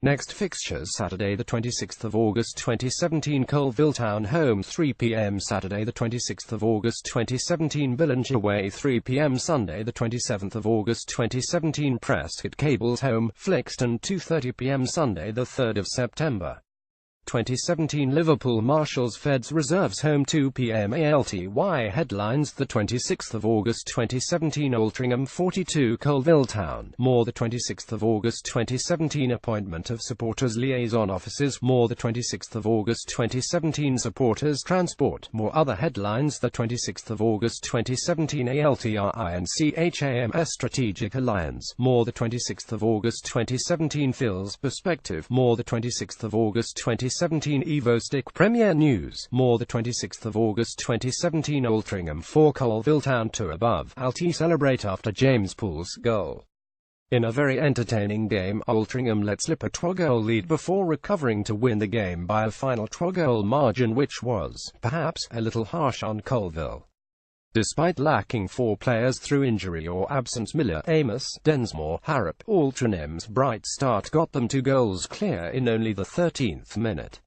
Next fixtures: Saturday the 26th of August 2017, Colville Town home 3 p.m. Saturday the 26th of August 2017, Billinge away 3 p.m. Sunday the 27th of August 2017, Prescott Cables home, Flixton 2:30 p.m. Sunday the 3rd of September 2017, Liverpool Marshals Feds Reserves home 2 p.m. alty. Headlines: the 26th of August 2017, Altrincham 42, Colville Town. More: the 26th of August 2017, appointment of supporters liaison officers. More: the 26th of August 2017, supporters transport. More other headlines: the 26th of August 2017, Altincham strategic alliance. More: the 26th of August 2017, Phil's perspective. More: the 26th of August 2017, EvoStick Premier News. More: the 26th of August 2017, Altrincham 4, Colville Town 2 above. Alty celebrate after James Poole's goal. In a very entertaining game, Altrincham let slip a 12-goal lead before recovering to win the game by a final 12-goal margin, which was, perhaps, a little harsh on Colville. Despite lacking 4 players through injury or absence: Miller, Amos, Densmore, Harrop, Altrincham's bright start got them 2 goals clear in only the 13th minute.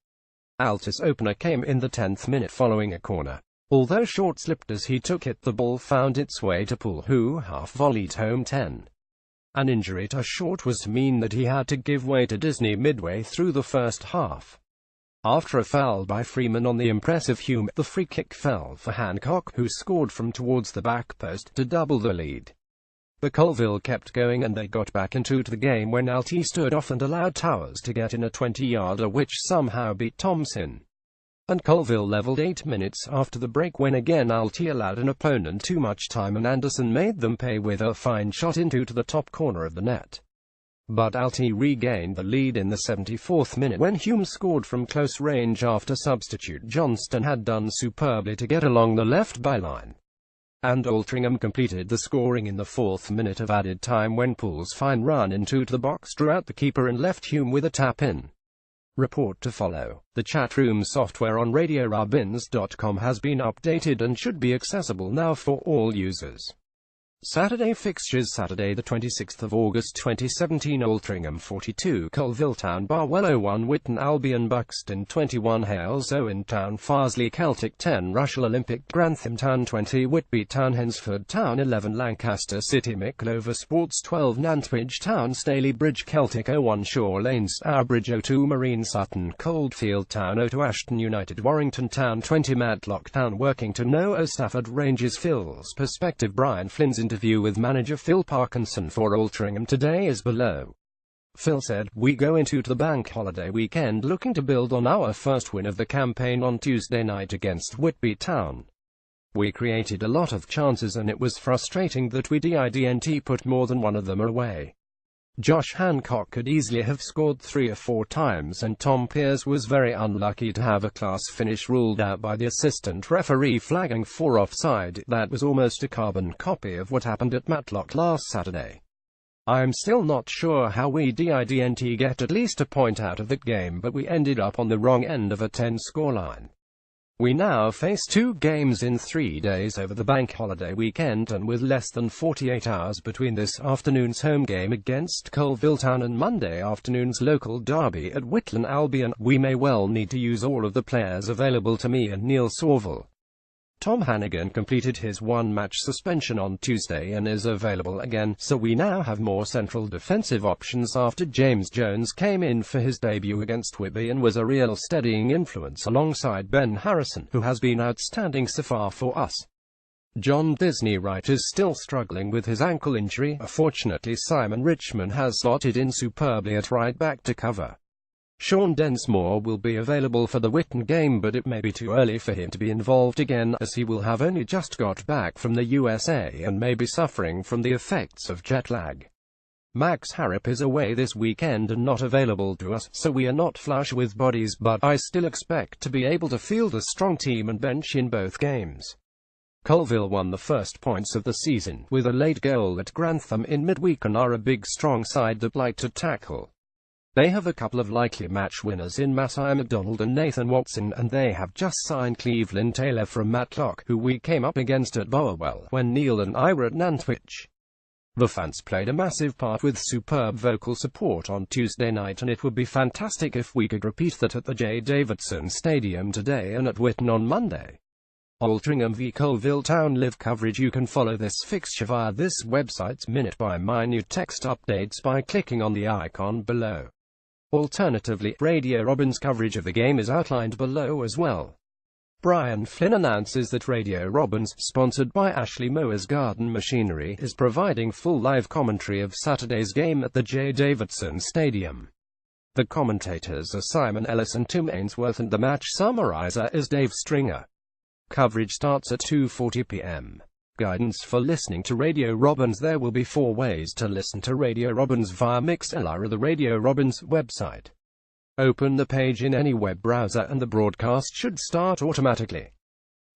Alty's opener came in the 10th minute following a corner. Although short-slipped as he took it, the ball found its way to Poole, who half-volleyed home 10. An injury to Short was to mean that he had to give way to Disney midway through the first half. After a foul by Freeman on the impressive Hume, the free kick fell for Hancock, who scored from towards the back post to double the lead. But Colville kept going and they got back into the game when Alty stood off and allowed Towers to get in a 20-yarder which somehow beat Thompson. And Colville levelled 8 minutes after the break when again Alty allowed an opponent too much time and Anderson made them pay with a fine shot into the top corner of the net. But Alty regained the lead in the 74th minute when Hume scored from close range after substitute Johnston had done superbly to get along the left byline. And Altrincham completed the scoring in the 4th minute of added time when Poole's fine run into the box drew out the keeper and left Hume with a tap-in. Report to follow. The chatroom software on radiorobins.com has been updated and should be accessible now for all users. Saturday fixtures: Saturday the 26th of August 2017, Altrincham 42, Colville Town, Barwell 01, Whitton Albion, Buxton 21, Hales Owen Town, Farsley Celtic 10, Rushall Olympic, Grantham Town 20, Whitby Town, Hensford Town 11, Lancaster City, Micklover Sports 12, Nantwich Town, Staley Bridge Celtic 01, Shore Lane Stourbridge 02, Marine Sutton, Coldfield Town 02, Ashton United, Warrington Town 20, Matlock Town, Workington 0, Stafford Rangers. Phil's perspective: Brian Flynn's interview with manager Phil Parkinson for Altrincham today is below. Phil said, "We go into the bank holiday weekend looking to build on our first win of the campaign on Tuesday night against Whitby Town. We created a lot of chances and it was frustrating that we didn't put more than one of them away. Josh Hancock could easily have scored 3 or 4 times and Tom Pearce was very unlucky to have a class finish ruled out by the assistant referee flagging for offside. That was almost a carbon copy of what happened at Matlock last Saturday. I'm still not sure how we didn't get at least a point out of that game, but we ended up on the wrong end of a 10 scoreline. We now face 2 games in 3 days over the bank holiday weekend, and with less than 48 hours between this afternoon's home game against Colville Town and Monday afternoon's local derby at Whitton Albion, we may well need to use all of the players available to me and Neil Sorville. Tom Hannigan completed his 1-match suspension on Tuesday and is available again, so we now have more central defensive options after James Jones came in for his debut against Whitby and was a real steadying influence alongside Ben Harrison, who has been outstanding so far for us. John Disney Wright is still struggling with his ankle injury. Fortunately, Simon Richmond has slotted in superbly at right back to cover. Sean Densmore will be available for the Whitton game, but it may be too early for him to be involved again, as he will have only just got back from the USA and may be suffering from the effects of jet lag. Max Harrop is away this weekend and not available to us, so we are not flush with bodies, but I still expect to be able to field a strong team and bench in both games. Colville won the first points of the season with a late goal at Grantham in midweek and are a big strong side that like to tackle. They have a couple of likely match winners in Matthias MacDonald and Nathan Watson, and they have just signed Cleveland Taylor from Matlock, who we came up against at Barwell when Neil and I were at Nantwich. The fans played a massive part with superb vocal support on Tuesday night, and it would be fantastic if we could repeat that at the J. Davidson Stadium today and at Whitton on Monday. Altrincham v Colville Town live coverage. You can follow this fixture via this website's minute-by-minute text updates by clicking on the icon below. Alternatively, Radio Robins coverage of the game is outlined below as well. Brian Flynn announces that Radio Robins, sponsored by Ashley Mowers Garden Machinery, is providing full live commentary of Saturday's game at the J. Davidson Stadium. The commentators are Simon Ellis and Tim Ainsworth, and the match summariser is Dave Stringer. Coverage starts at 2:40 p.m. Guidance for listening to Radio Robins. There will be 4 ways to listen to Radio Robins via Mixlr or the Radio Robins website. Open the page in any web browser and the broadcast should start automatically.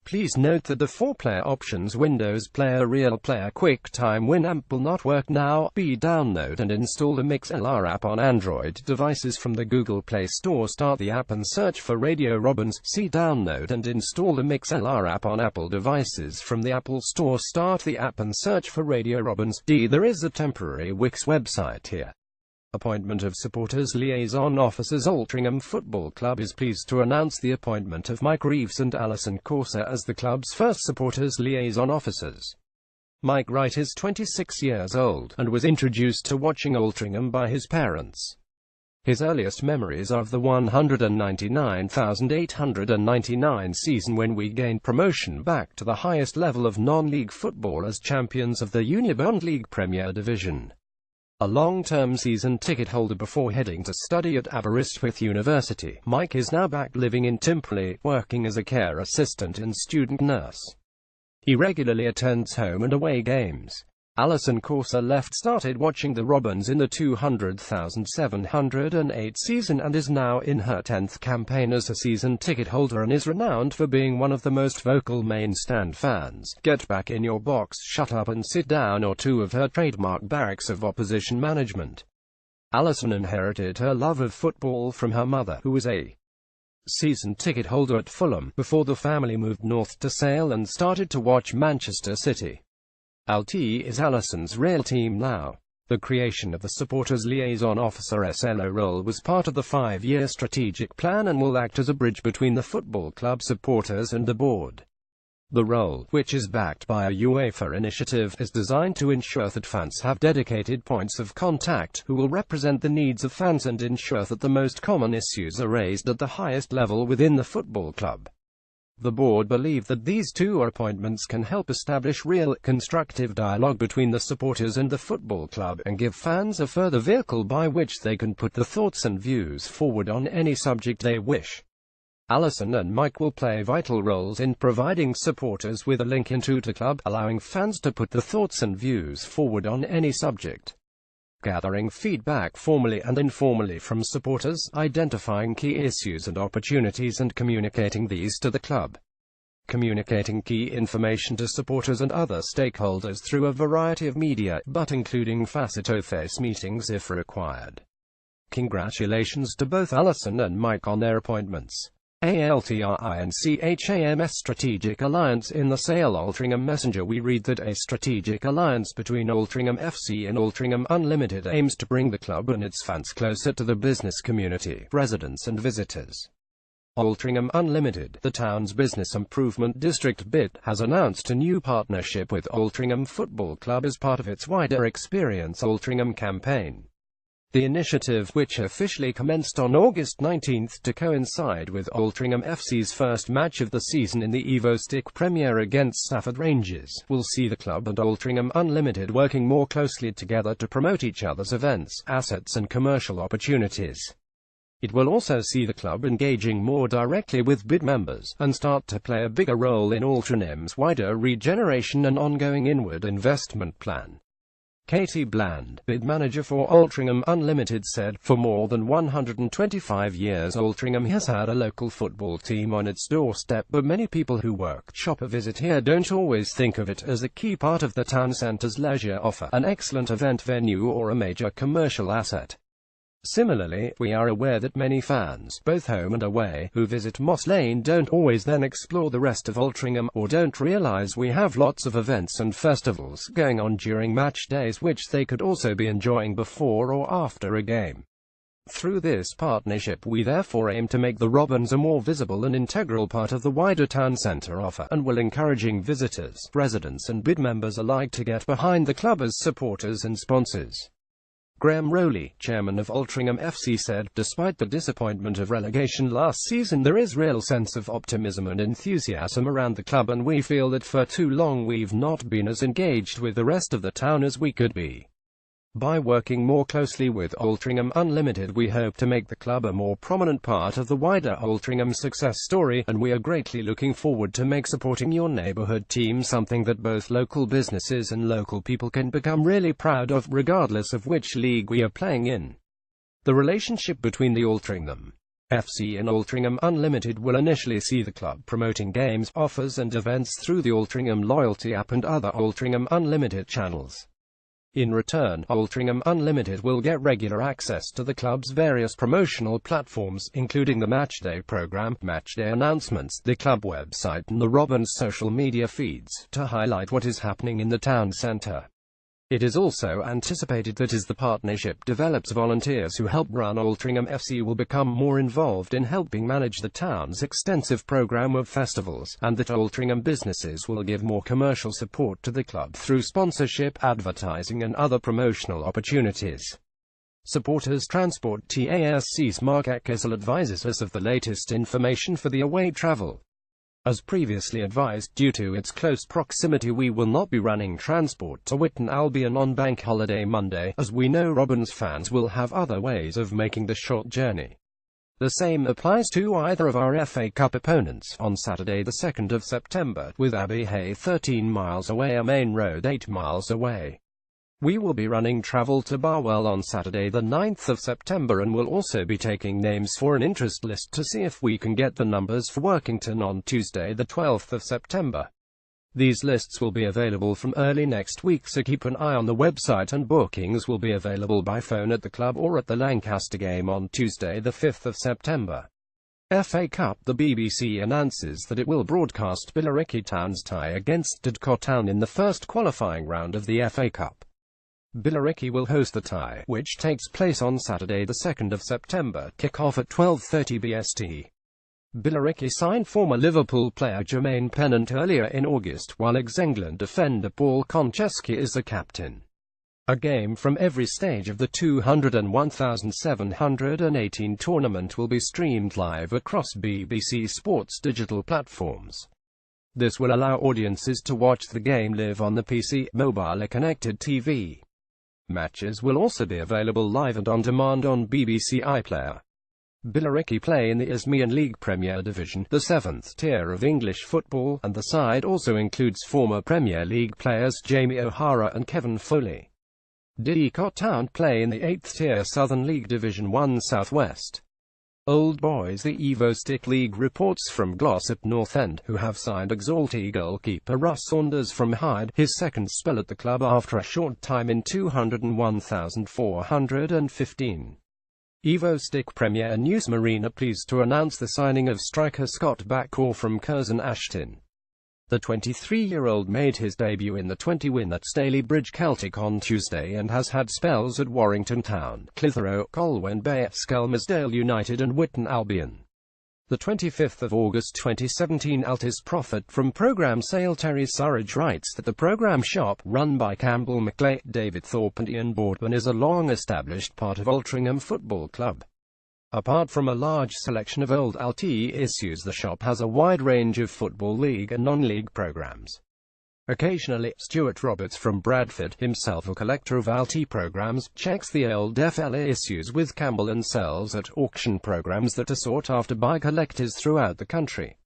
Please note that the 4-player options Windows Player Real Player QuickTime Winamp will not work now. Download and install the Mixlr app on Android devices from the Google Play Store. Start the app and search for Radio Robins. Download and install the Mixlr app on Apple devices from the Apple Store. Start the app and search for Radio Robins. There is a temporary Wix website here. Appointment of Supporters Liaison Officers. Altrincham Football Club is pleased to announce the appointment of Mike Reeves and Alison Corser as the club's first Supporters Liaison Officers. Mike Wright is 26 years old, and was introduced to watching Altrincham by his parents. His earliest memories are of the 199,899 season when we gained promotion back to the highest level of non-league football as champions of the Unibond League Premier Division. A long-term season ticket holder before heading to study at Aberystwyth University, Mike is now back living in Timperley, working as a care assistant and student nurse. He regularly attends home and away games. Alison Corser started watching the Robins in the 200,708 season and is now in her 10th campaign as a season ticket holder and is renowned for being one of the most vocal main stand fans. Get back in your box, shut up and sit down, or 2 of her trademark barracks of opposition management. Alison inherited her love of football from her mother, who was a season ticket holder at Fulham, before the family moved north to Sale and started to watch Manchester City. Alty is Alison's real team now. The creation of the Supporters Liaison Officer SLO role was part of the 5-year strategic plan and will act as a bridge between the football club supporters and the board. The role, which is backed by a UEFA initiative, is designed to ensure that fans have dedicated points of contact, who will represent the needs of fans and ensure that the most common issues are raised at the highest level within the football club. The board believe that these 2 appointments can help establish real, constructive dialogue between the supporters and the football club, and give fans a further vehicle by which they can put the thoughts and views forward on any subject they wish. Alison and Mike will play vital roles in providing supporters with a link into the club, allowing fans to put the thoughts and views forward on any subject. Gathering feedback formally and informally from supporters, identifying key issues and opportunities and communicating these to the club. Communicating key information to supporters and other stakeholders through a variety of media, but including face-to-face meetings if required. Congratulations to both Alison and Mike on their appointments. Altrincham Strategic Alliance. In the Sale Altrincham Messenger we read that a strategic alliance between Altrincham FC and Altrincham Unlimited aims to bring the club and its fans closer to the business community, residents and visitors. Altrincham Unlimited, the town's business improvement district BID, has announced a new partnership with Altrincham Football Club as part of its wider Experience Altrincham campaign. The initiative, which officially commenced on August 19 to coincide with Altrincham FC's first match of the season in the Evo Stick Premier against Stafford Rangers, will see the club and Altrincham Unlimited working more closely together to promote each other's events, assets and commercial opportunities. It will also see the club engaging more directly with BID members, and start to play a bigger role in Altrincham's wider regeneration and ongoing inward investment plan. Katie Bland, BID manager for Altrincham Unlimited, said, "For more than 125 years Altrincham has had a local football team on its doorstep, but many people who work, shop or visit here don't always think of it as a key part of the town centre's leisure offer, an excellent event venue or a major commercial asset. Similarly, we are aware that many fans, both home and away, who visit Moss Lane don't always then explore the rest of Altrincham, or don't realise we have lots of events and festivals going on during match days which they could also be enjoying before or after a game. Through this partnership we therefore aim to make the Robins a more visible and integral part of the wider town centre offer, and will encouraging visitors, residents and bid members alike to get behind the club as supporters and sponsors. Graham Rowley, chairman of Altrincham FC, said, "Despite the disappointment of relegation last season, there is real sense of optimism and enthusiasm around the club, and we feel that for too long we've not been as engaged with the rest of the town as we could be. By working more closely with Altrincham Unlimited, we hope to make the club a more prominent part of the wider Altrincham success story, and we are greatly looking forward to make supporting your neighbourhood team something that both local businesses and local people can become really proud of, regardless of which league we are playing in." The relationship between the Altrincham FC and Altrincham Unlimited will initially see the club promoting games, offers and events through the Altrincham Loyalty app and other Altrincham Unlimited channels. In return, Altrincham Unlimited will get regular access to the club's various promotional platforms, including the Matchday program, Matchday announcements, the club website and the Robins social media feeds, to highlight what is happening in the town centre. It is also anticipated that as the partnership develops, volunteers who help run Altrincham FC will become more involved in helping manage the town's extensive program of festivals, and that Altrincham businesses will give more commercial support to the club through sponsorship, advertising and other promotional opportunities. Supporters Transport TASC's Mark Eckesel advises us of the latest information for the away travel. As previously advised, due to its close proximity we will not be running transport to Whitton Albion on Bank Holiday Monday, as we know Robins fans will have other ways of making the short journey. The same applies to either of our FA Cup opponents, on Saturday the 2nd of September, with Abbey Hay 13 miles away and Main Road 8 miles away. We will be running travel to Barwell on Saturday the 9th of September and will also be taking names for an interest list to see if we can get the numbers for Workington on Tuesday the 12th of September. These lists will be available from early next week, so keep an eye on the website, and bookings will be available by phone at the club or at the Lancaster game on Tuesday the 5th of September. FA Cup. The BBC announces that it will broadcast Billericay Town's tie against Didcot Town in the first qualifying round of the FA Cup. Billericay will host the tie, which takes place on Saturday the 2nd of September, kick-off at 12:30 BST. Billericay signed former Liverpool player Jermaine Pennant earlier in August, while ex-England defender Paul Konchesky is the captain. A game from every stage of the 201,718 tournament will be streamed live across BBC Sports digital platforms. This will allow audiences to watch the game live on the PC, mobile or connected TV. Matches will also be available live and on demand on BBC iPlayer. Billericay play in the Isthmian League Premier Division, the 7th tier of English football, and the side also includes former Premier League players Jamie O'Hara and Kevin Foley. Didcot Town play in the 8th tier Southern League Division 1 South West. Old Boys. The Evo Stick League reports from Glossop North End, who have signed ex-Alty goalkeeper Russ Saunders from Hyde, his second spell at the club after a short time in 201,415. Evo Stick Premier News. Marine are pleased to announce the signing of striker Scott Backhaw from Curzon Ashton. The 23-year-old made his debut in the 20-win at Stalybridge Celtic on Tuesday and has had spells at Warrington Town, Clitheroe, Colwyn Bay, Skelmersdale United and Whitton Albion. The 25th of August 2017 Alty's prophet from programme sale Terry Surridge writes that the programme shop, run by Campbell McLeay, David Thorpe and Ian Boardman, is a long-established part of Altrincham Football Club. Apart from a large selection of old alty issues, the shop has a wide range of Football League and non-league programs. Occasionally, Stuart Roberts from Bradford, himself a collector of alty programs, checks the old FLA issues with Campbell and sells at auction programs that are sought after by collectors throughout the country.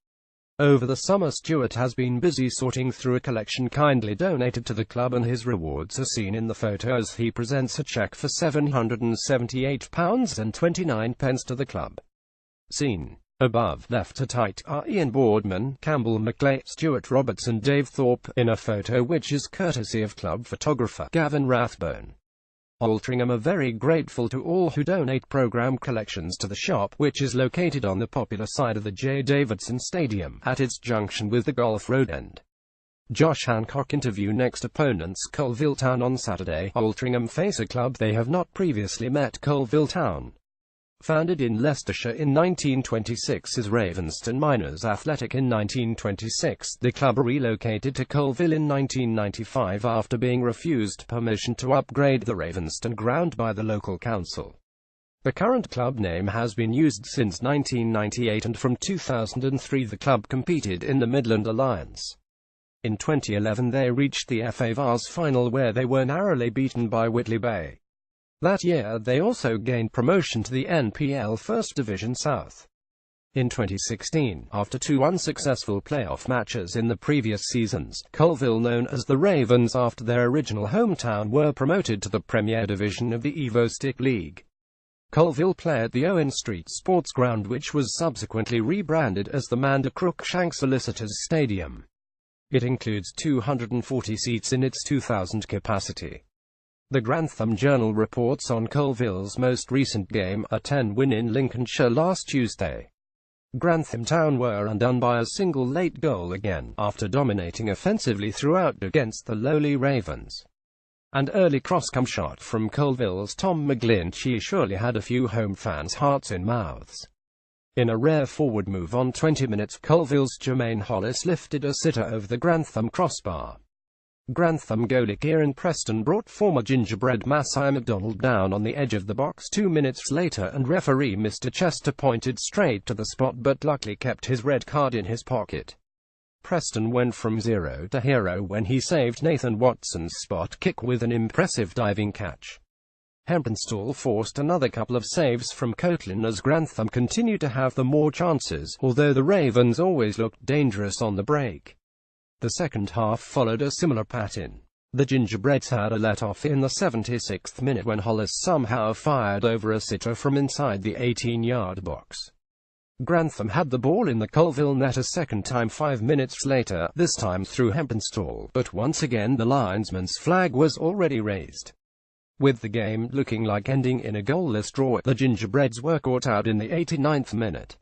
Over the summer, Stuart has been busy sorting through a collection kindly donated to the club, and his rewards are seen in the photo as he presents a cheque for £778.29 to the club. Seen above, left to right, are Ian Boardman, Campbell McLeay, Stuart Roberts and Dave Thorpe, in a photo which is courtesy of club photographer Gavin Rathbone. Altrincham are very grateful to all who donate program collections to the shop, which is located on the popular side of the J. Davidson Stadium, at its junction with the Golf Road end. Josh Hancock interview next opponents Colville Town on Saturday. Altrincham face a club they have not previously met. Colville Town, founded in Leicestershire in 1926 as Ravenston Miners Athletic in 1926, the club relocated to Colville in 1995 after being refused permission to upgrade the Ravenston ground by the local council. The current club name has been used since 1998, and from 2003 the club competed in the Midland Alliance. In 2011 they reached the FA Vase final, where they were narrowly beaten by Whitley Bay. That year they also gained promotion to the NPL First Division South. In 2016, after two unsuccessful playoff matches in the previous seasons, Colville, known as the Ravens after their original hometown, were promoted to the Premier Division of the Evo Stick League. Colville play at the Owen Street Sports Ground, which was subsequently rebranded as the Manda Cruikshank Solicitors Stadium. It includes 240 seats in its 2,000 capacity. The Grantham Journal reports on Colville's most recent game, a 10 win in Lincolnshire last Tuesday. Grantham Town were undone by a single late goal again, after dominating offensively throughout against the lowly Ravens. An early cross-come shot from Colville's Tom McGlinchey surely had a few home fans' hearts in mouths. In a rare forward move on 20 minutes, Colville's Jermaine Hollis lifted a sitter over the Grantham crossbar. Grantham goalie Kieran Preston brought former Gingerbread Masai MacDonald down on the edge of the box 2 minutes later, and referee Mr. Chester pointed straight to the spot but luckily kept his red card in his pocket. Preston went from zero to hero when he saved Nathan Watson's spot kick with an impressive diving catch. Hempinstall forced another couple of saves from Coatlin as Grantham continued to have the more chances, although the Ravens always looked dangerous on the break. The second half followed a similar pattern. The Gingerbreads had a let-off in the 76th minute when Hollis somehow fired over a sitter from inside the 18-yard box. Grantham had the ball in the Colville net a second time 5 minutes later, this time through Hempinstall, but once again the linesman's flag was already raised. With the game looking like ending in a goalless draw, the Gingerbreads were caught out in the 89th minute.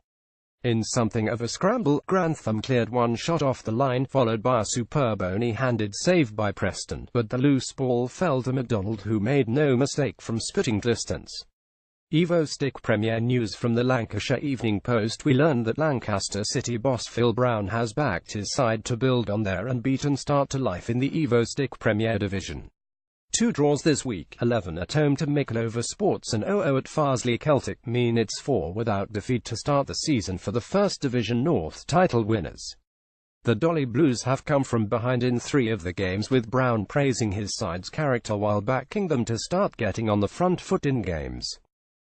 In something of a scramble, Grantham cleared one shot off the line, followed by a superb only-handed save by Preston, but the loose ball fell to MacDonald, who made no mistake from spitting distance. Evo Stick Premier News from the Lancashire Evening Post. We learned that Lancaster City boss Phil Brown has backed his side to build on their unbeaten start to life in the Evo Stick Premier Division. 2 draws this week, 11 at home to Mickleover Sports and 0-0 at Farsley Celtic, mean it's 4 without defeat to start the season for the First Division North title winners. The Dolly Blues have come from behind in 3 of the games, with Brown praising his side's character while backing them to start getting on the front foot in games.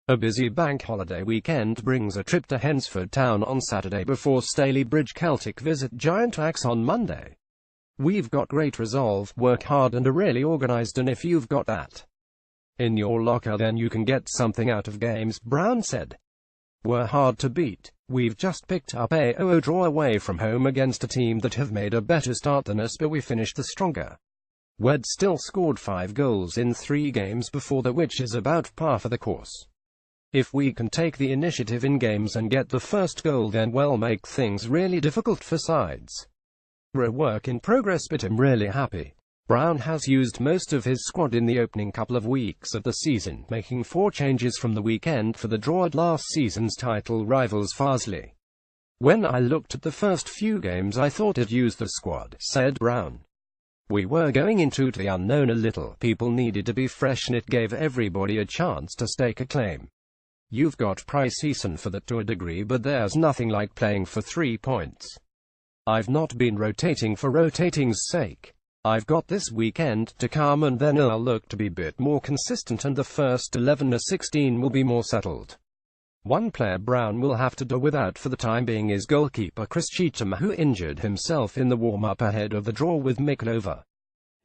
A busy bank holiday weekend brings a trip to Hensford Town on Saturday before Stalybridge Celtic visit Giant Axe on Monday. We've got great resolve, work hard and are really organised, and if you've got that in your locker then you can get something out of games, Brown said. We're hard to beat. We've just picked up a 0-0 draw away from home against a team that have made a better start than us, but we finished the stronger. We'd still scored 5 goals in 3 games before that, which is about par for the course. If we can take the initiative in games and get the first goal, then we'll make things really difficult for sides. We're a work in progress, but I'm really happy. Brown has used most of his squad in the opening couple of weeks of the season, making 4 changes from the weekend for the draw at last season's title rivals Farsley. When I looked at the first few games I thought I'd use the squad, said Brown. We were going into the unknown a little, people needed to be fresh and it gave everybody a chance to stake a claim. You've got pre-season for that to a degree, but there's nothing like playing for 3 points. I've not been rotating for rotating's sake. I've got this weekend to come and then I'll look to be a bit more consistent and the first 11 or 16 will be more settled. One player Brown will have to do without for the time being is goalkeeper Chris Cheetham, who injured himself in the warm-up ahead of the draw with Mickleover.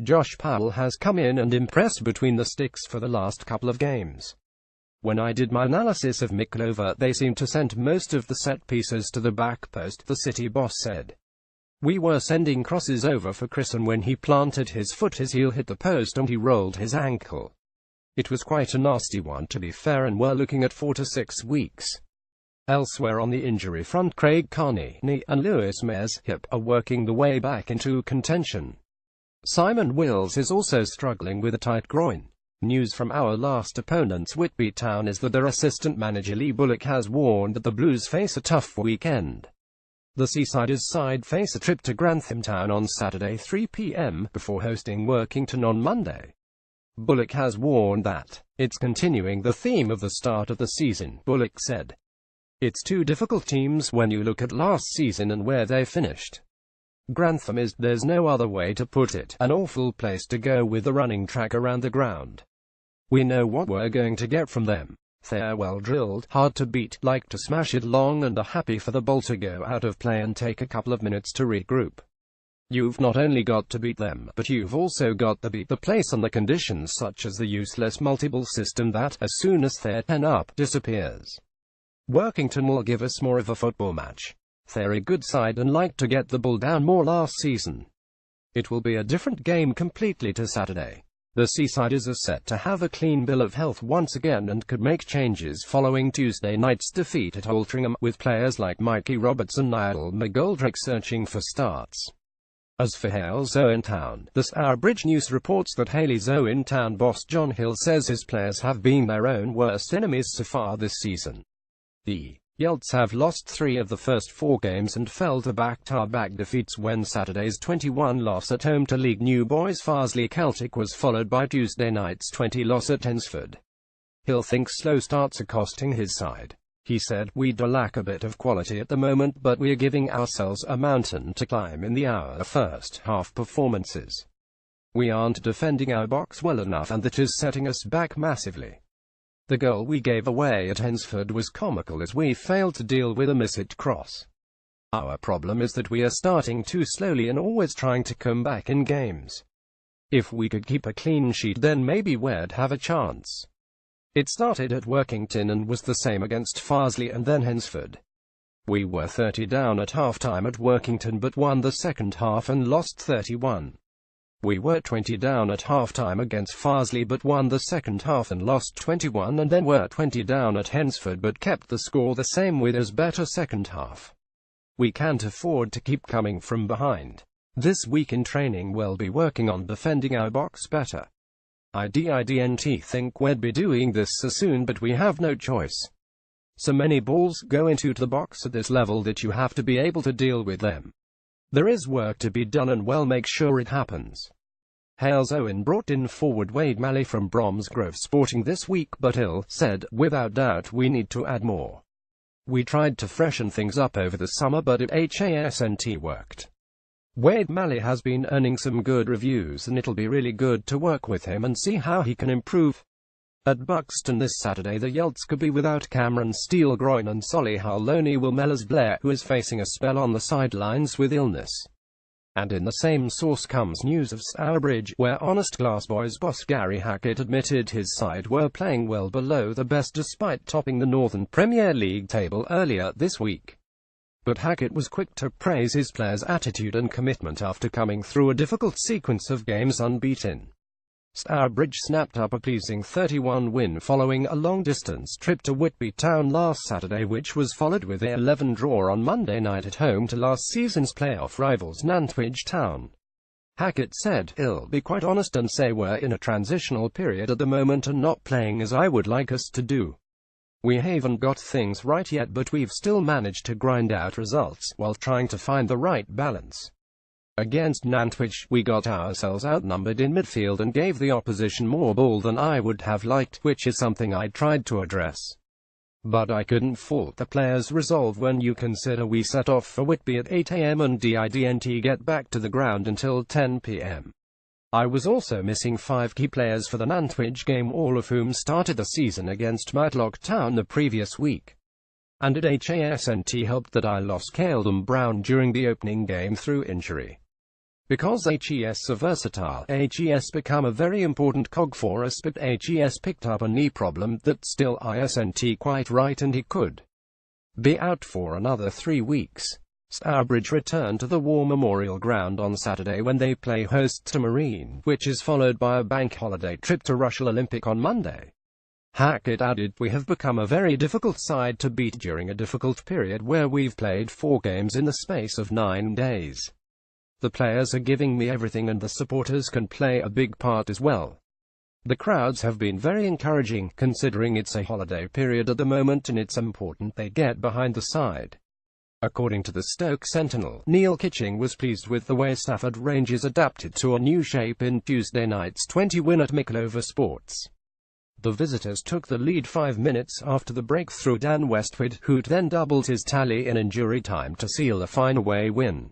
Josh Powell has come in and impressed between the sticks for the last couple of games. When I did my analysis of Mickleover, they seemed to send most of the set pieces to the back post, the City boss said. We were sending crosses over for Chris, and when he planted his foot his heel hit the post and he rolled his ankle. It was quite a nasty one to be fair, and we're looking at 4 to 6 weeks. Elsewhere on the injury front, Craig Carney, knee, and Lewis Mayer's hip are working the way back into contention. Simon Wills is also struggling with a tight groin. News from our last opponents, Whitby Town, is that their assistant manager Lee Bullock has warned that the Blues face a tough weekend. The Seasiders side face a trip to Grantham Town on Saturday 3 p.m. before hosting Workington on Monday. Bullock has warned that it's continuing the theme of the start of the season. Bullock said, "It's two difficult teams when you look at last season and where they finished. Grantham is, there's no other way to put it, an awful place to go with the running track around the ground. We know what we're going to get from them. They're well drilled, hard to beat, like to smash it long, and are happy for the ball to go out of play and take a couple of minutes to regroup. You've not only got to beat them, but you've also got to beat the place on the conditions such as the useless multi-ball system that, as soon as they're 10 up, disappears. Workington will give us more of a football match. They're a good side and like to get the ball down more last season. It will be a different game completely to Saturday. The Seasiders are set to have a clean bill of health once again and could make changes following Tuesday night's defeat at Altrincham, with players like Mikey Roberts and Niall McGoldrick searching for starts. As for Hales Owen Town, the Stourbridge News reports that Hales Owen Town boss John Hill says his players have been their own worst enemies so far this season. The Yelts have lost 3 of the first 4 games and fell to back-to-back defeats when Saturday's 21 loss at home to League New Boys Farsley Celtic was followed by Tuesday night's 20 loss at Hensford. Hill thinks slow starts are costing his side. He said, "We do lack a bit of quality at the moment, but we're giving ourselves a mountain to climb in our first half performances. We aren't defending our box well enough, and that is setting us back massively. The goal we gave away at Hensford was comical as we failed to deal with a missed cross. Our problem is that we are starting too slowly and always trying to come back in games. If we could keep a clean sheet, then maybe we'd have a chance." It started at Workington and was the same against Farsley and then Hensford. We were 30 down at half-time at Workington but won the second half and lost 31. We were 20 down at half-time against Farsley but won the second half and lost 21, and then were 20 down at Hensford but kept the score the same with a better second half. We can't afford to keep coming from behind. This week in training we'll be working on defending our box better. I didn't think we'd be doing this so soon, but we have no choice. So many balls go into the box at this level that you have to be able to deal with them. There is work to be done and we'll make sure it happens." Hales Owen brought in forward Wade Malley from Bromsgrove Sporting this week, but Hill said, "Without doubt we need to add more. We tried to freshen things up over the summer but it hasn't worked." Wade Malley has been earning some good reviews and it'll be really good to work with him and see how he can improve. At Buxton this Saturday the Yelts could be without Cameron Steele-Groin and Solihull Loney will Mellors Blair, who is facing a spell on the sidelines with illness. And in the same source comes news of Stourbridge, where Honest Glass Boys boss Gary Hackett admitted his side were playing well below the best despite topping the Northern Premier League table earlier this week. But Hackett was quick to praise his players' attitude and commitment after coming through a difficult sequence of games unbeaten. Stourbridge snapped up a pleasing 31 win following a long-distance trip to Whitby Town last Saturday, which was followed with an 11 draw on Monday night at home to last season's playoff rivals Nantwich Town. Hackett said, "I'll be quite honest and say we're in a transitional period at the moment and not playing as I would like us to do. We haven't got things right yet, but we've still managed to grind out results while trying to find the right balance. Against Nantwich, we got ourselves outnumbered in midfield and gave the opposition more ball than I would have liked, which is something I tried to address. But I couldn't fault the players' resolve when you consider we set off for Whitby at 8 a.m. and didn't get back to the ground until 10 p.m. I was also missing 5 key players for the Nantwich game, all of whom started the season against Matlock Town the previous week. And it hasn't helped that I lost Caeldon Brown during the opening game through injury. Because HES are versatile, HES become a very important cog for us, but HES picked up a knee problem that still isn't quite right and he could be out for another 3 weeks. Stourbridge return to the War Memorial Ground on Saturday when they play host to Marine, which is followed by a bank holiday trip to Rushall Olympic on Monday. Hackett added, "We have become a very difficult side to beat during a difficult period where we've played 4 games in the space of 9 days. The players are giving me everything and the supporters can play a big part as well. The crowds have been very encouraging, considering it's a holiday period at the moment and it's important they get behind the side." According to the Stoke Sentinel, Neil Kitching was pleased with the way Stafford Rangers adapted to a new shape in Tuesday night's 20 win at Mickleover Sports. The visitors took the lead 5 minutes after the break through Dan Westwood, who'd then doubled his tally in injury time to seal a fine away win.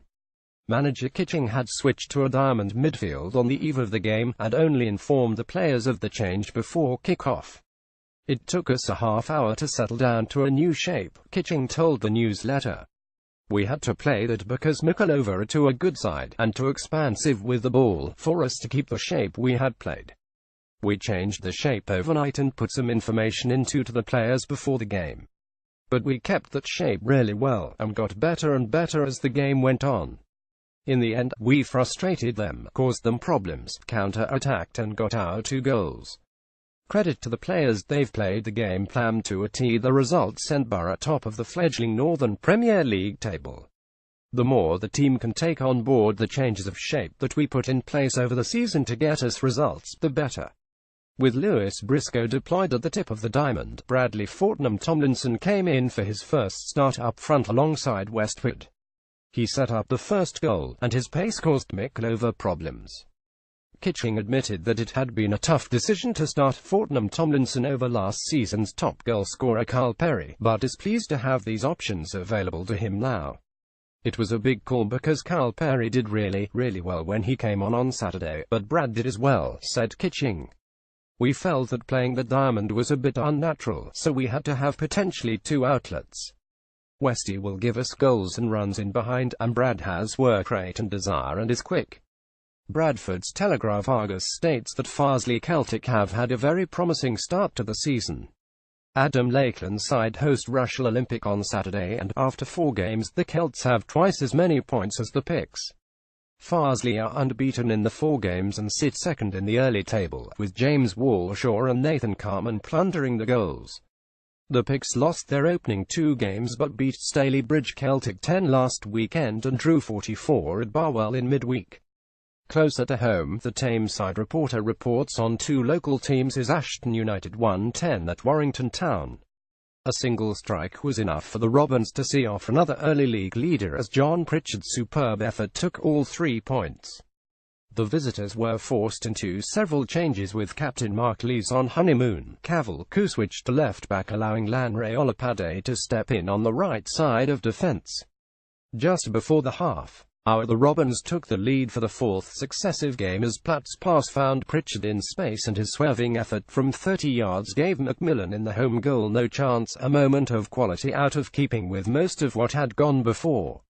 Manager Kitching had switched to a diamond midfield on the eve of the game, and only informed the players of the change before kick-off. "It took us a half-hour to settle down to a new shape," Kitching told the newsletter. "We had to play that because Mickleover are too a good side, and too expansive with the ball, for us to keep the shape we had played. We changed the shape overnight and put some information into to the players before the game. But we kept that shape really well, and got better and better as the game went on. In the end, we frustrated them, caused them problems, counter-attacked and got our 2 goals. Credit to the players, they've played the game plan to a T. The result sent Borough top of the fledgling Northern Premier League table. The more the team can take on board the changes of shape that we put in place over the season to get us results, the better." With Lewis Briscoe deployed at the tip of the diamond, Bradley Fortnum-Tomlinson came in for his first start up front alongside Westwood. He set up the first goal, and his pace caused Mickleover problems. Kitching admitted that it had been a tough decision to start Fortnum-Tomlinson over last season's top goal scorer Carl Perry, but is pleased to have these options available to him now. "It was a big call because Carl Perry did really well when he came on Saturday, but Brad did as well," said Kitching. "We felt that playing the diamond was a bit unnatural, so we had to have potentially 2 outlets. Westy will give us goals and runs in behind, and Brad has work rate and desire and is quick." Bradford's Telegraph Argus states that Farsley Celtic have had a very promising start to the season. Adam Lakeland's side host Rushall Olympic on Saturday, and after 4 games, the Celts have twice as many points as the Picts. Farsley are unbeaten in the 4 games and sit second in the early table, with James Walshaw and Nathan Carman plundering the goals. The Picts lost their opening 2 games but beat Stalybridge Celtic 10 last weekend and drew 44 at Barwell in midweek. Closer to home, the Tameside Reporter reports on 2 local teams as Ashton United won 10 at Warrington Town. A single strike was enough for the Robins to see off another early league leader as John Pritchard's superb effort took all 3 points. The visitors were forced into several changes with captain Mark Lees on honeymoon. Cavill switched to left-back, allowing Lanre Olopade to step in on the right side of defence. Just before the half-hour, the Robins took the lead for the 4th successive game as Platt's pass found Pritchard in space and his swerving effort from 30 yards gave Macmillan in the home goal no chance, a moment of quality out of keeping with most of what had gone before.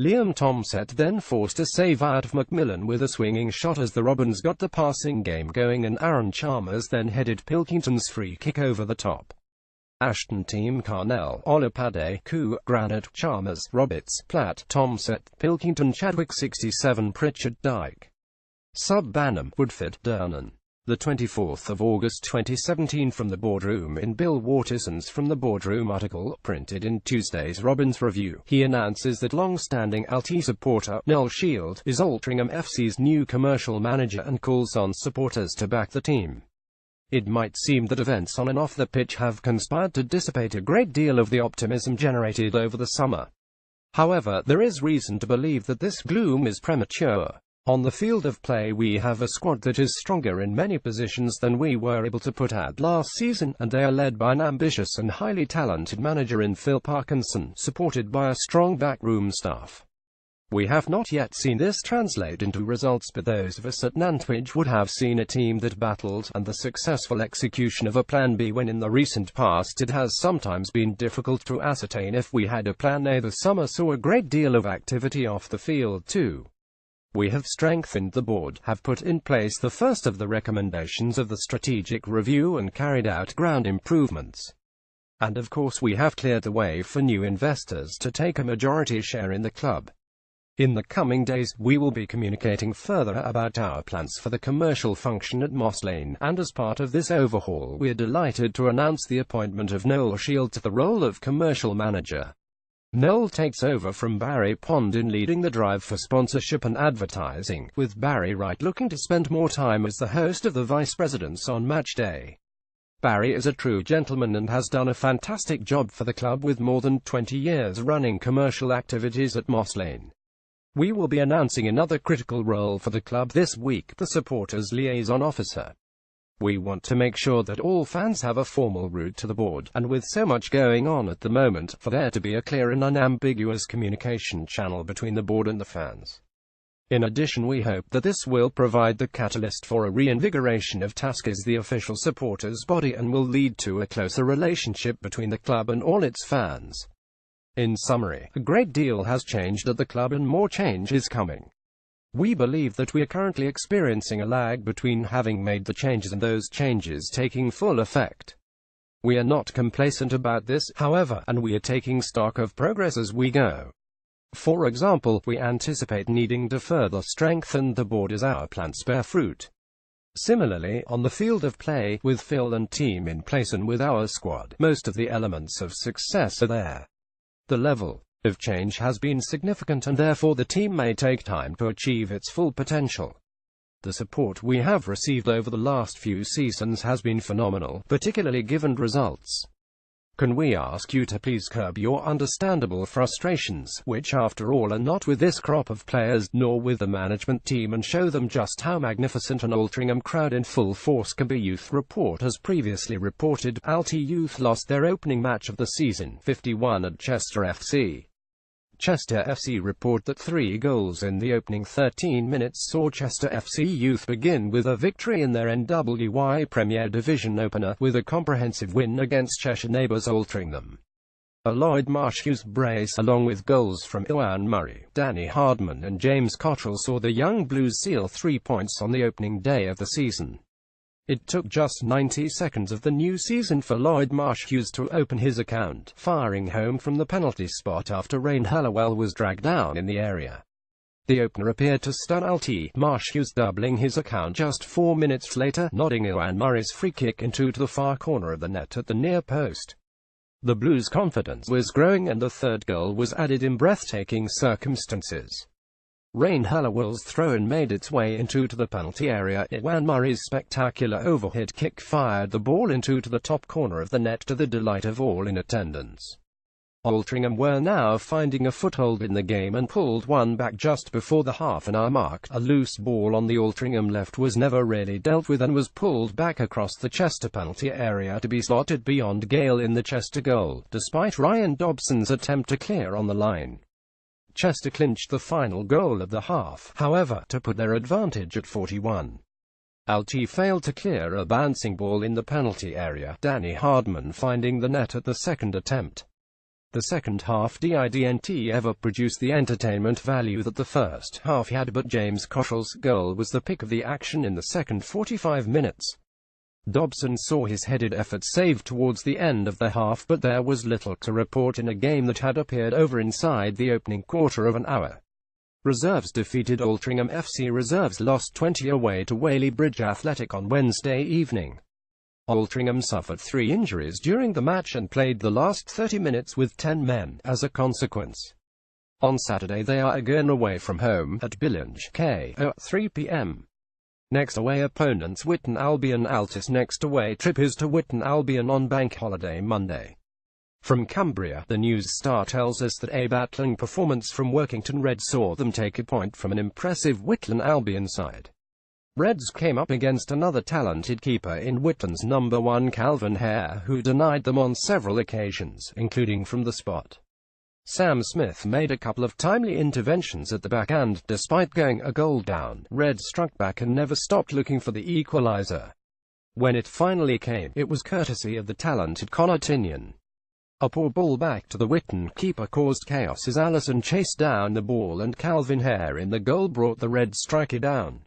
Liam Tomsett then forced a save out of Macmillan with a swinging shot as the Robins got the passing game going, and Aaron Chalmers then headed Pilkington's free kick over the top. Ashton team: Carnell, Olopade, Granite, Chalmers, Roberts, Platt, Tomsett, Pilkington, Chadwick 67, Pritchard, Dyke, Banham, Woodford, Durnan. The 24th of August 2017 from the Boardroom. In Bill Waterson's From the Boardroom article, printed in Tuesday's Robins Review, he announces that long-standing alty supporter, Noel Shield, is Altrincham FC's new commercial manager and calls on supporters to back the team. It might seem that events on and off the pitch have conspired to dissipate a great deal of the optimism generated over the summer. However, there is reason to believe that this gloom is premature. On the field of play we have a squad that is stronger in many positions than we were able to put out last season, and they are led by an ambitious and highly talented manager in Phil Parkinson, supported by a strong backroom staff. We have not yet seen this translate into results, but those of us at Nantwich would have seen a team that battled, and the successful execution of a plan B when in the recent past it has sometimes been difficult to ascertain if we had a plan A. The summer saw a great deal of activity off the field too. We have strengthened the board, have put in place the first of the recommendations of the strategic review and carried out ground improvements. And of course we have cleared the way for new investors to take a majority share in the club. In the coming days, we will be communicating further about our plans for the commercial function at Moss Lane, and as part of this overhaul, we're delighted to announce the appointment of Noel Shield to the role of commercial manager. Noel takes over from Barry Pond in leading the drive for sponsorship and advertising, with Barry Wright looking to spend more time as the host of the Vice Presidents on Matchday. Barry is a true gentleman and has done a fantastic job for the club with more than 20 years running commercial activities at Moss Lane. We will be announcing another critical role for the club this week, the supporters liaison officer. We want to make sure that all fans have a formal route to the board, and with so much going on at the moment, for there to be a clear and unambiguous communication channel between the board and the fans. In addition, we hope that this will provide the catalyst for a reinvigoration of TASC as the official supporters body and will lead to a closer relationship between the club and all its fans. In summary, a great deal has changed at the club and more change is coming. We believe that we are currently experiencing a lag between having made the changes and those changes taking full effect. We are not complacent about this, however, and we are taking stock of progress as we go. For example, we anticipate needing to further strengthen the board as our plans bear fruit. Similarly, on the field of play, with Phil and team in place and with our squad, most of the elements of success are there. The level of change has been significant and therefore the team may take time to achieve its full potential. The support we have received over the last few seasons has been phenomenal, particularly given results. Can we ask you to please curb your understandable frustrations, which after all are not with this crop of players, nor with the management team, and show them just how magnificent an Altrincham crowd in full force can be. Youth Report has previously reported, Alty Youth lost their opening match of the season, 51 at Chester FC. Chester FC report that 3 goals in the opening 13 minutes saw Chester FC Youth begin with a victory in their NWY Premier Division opener, with a comprehensive win against Cheshire neighbours Altrincham. A Lloyd Marsh-Hughes brace, along with goals from Iwan Murray, Danny Hardman and James Cottrell, saw the young Blues seal 3 points on the opening day of the season. It took just 90 seconds of the new season for Lloyd Marsh-Hughes to open his account, firing home from the penalty spot after Rain Hallowell was dragged down in the area. The opener appeared to stun Alty, Marsh-Hughes doubling his account just 4 minutes later, nodding Iwan Murray's free kick into the far corner of the net at the near post. The Blues' confidence was growing and the third goal was added in breathtaking circumstances. Rain Hallowell's throw-in made its way into the penalty area. Iwan Murray's spectacular overhead kick fired the ball into the top corner of the net, to the delight of all in attendance. Altrincham were now finding a foothold in the game and pulled one back just before the half-an-hour mark. A loose ball on the Altrincham left was never really dealt with and was pulled back across the Chester penalty area to be slotted beyond Gale in the Chester goal, despite Ryan Dobson's attempt to clear on the line. Chester clinched the final goal of the half, however, to put their advantage at 41. Alty failed to clear a bouncing ball in the penalty area, Danny Hardman finding the net at the second attempt. The second half didn't ever produce the entertainment value that the first half had, but James Cottrell's goal was the pick of the action in the second 45 minutes. Dobson saw his headed effort saved towards the end of the half, but there was little to report in a game that had appeared over inside the opening quarter of an hour. Reserves defeated Altrincham FC. Reserves lost 20 away to Whaley Bridge Athletic on Wednesday evening. Altrincham suffered 3 injuries during the match and played the last 30 minutes with 10 men as a consequence. On Saturday they are again away from home at Billinge at 3 p.m. Next away opponents Whitton Albion. Altis' next away trip is to Whitton Albion on Bank Holiday Monday. From Cumbria, the News Star tells us that a battling performance from Workington Reds saw them take a point from an impressive Whitton Albion side. Reds came up against another talented keeper in Whitton's number 1 Calvin Hare, who denied them on several occasions, including from the spot. Sam Smith made a couple of timely interventions at the back, and, despite going a goal down, Reds struck back and never stopped looking for the equaliser. When it finally came, it was courtesy of the talented Connor Tinian. A poor ball back to the Whitton keeper caused chaos as Allison chased down the ball and Calvin Hare in the goal brought the Reds striker down.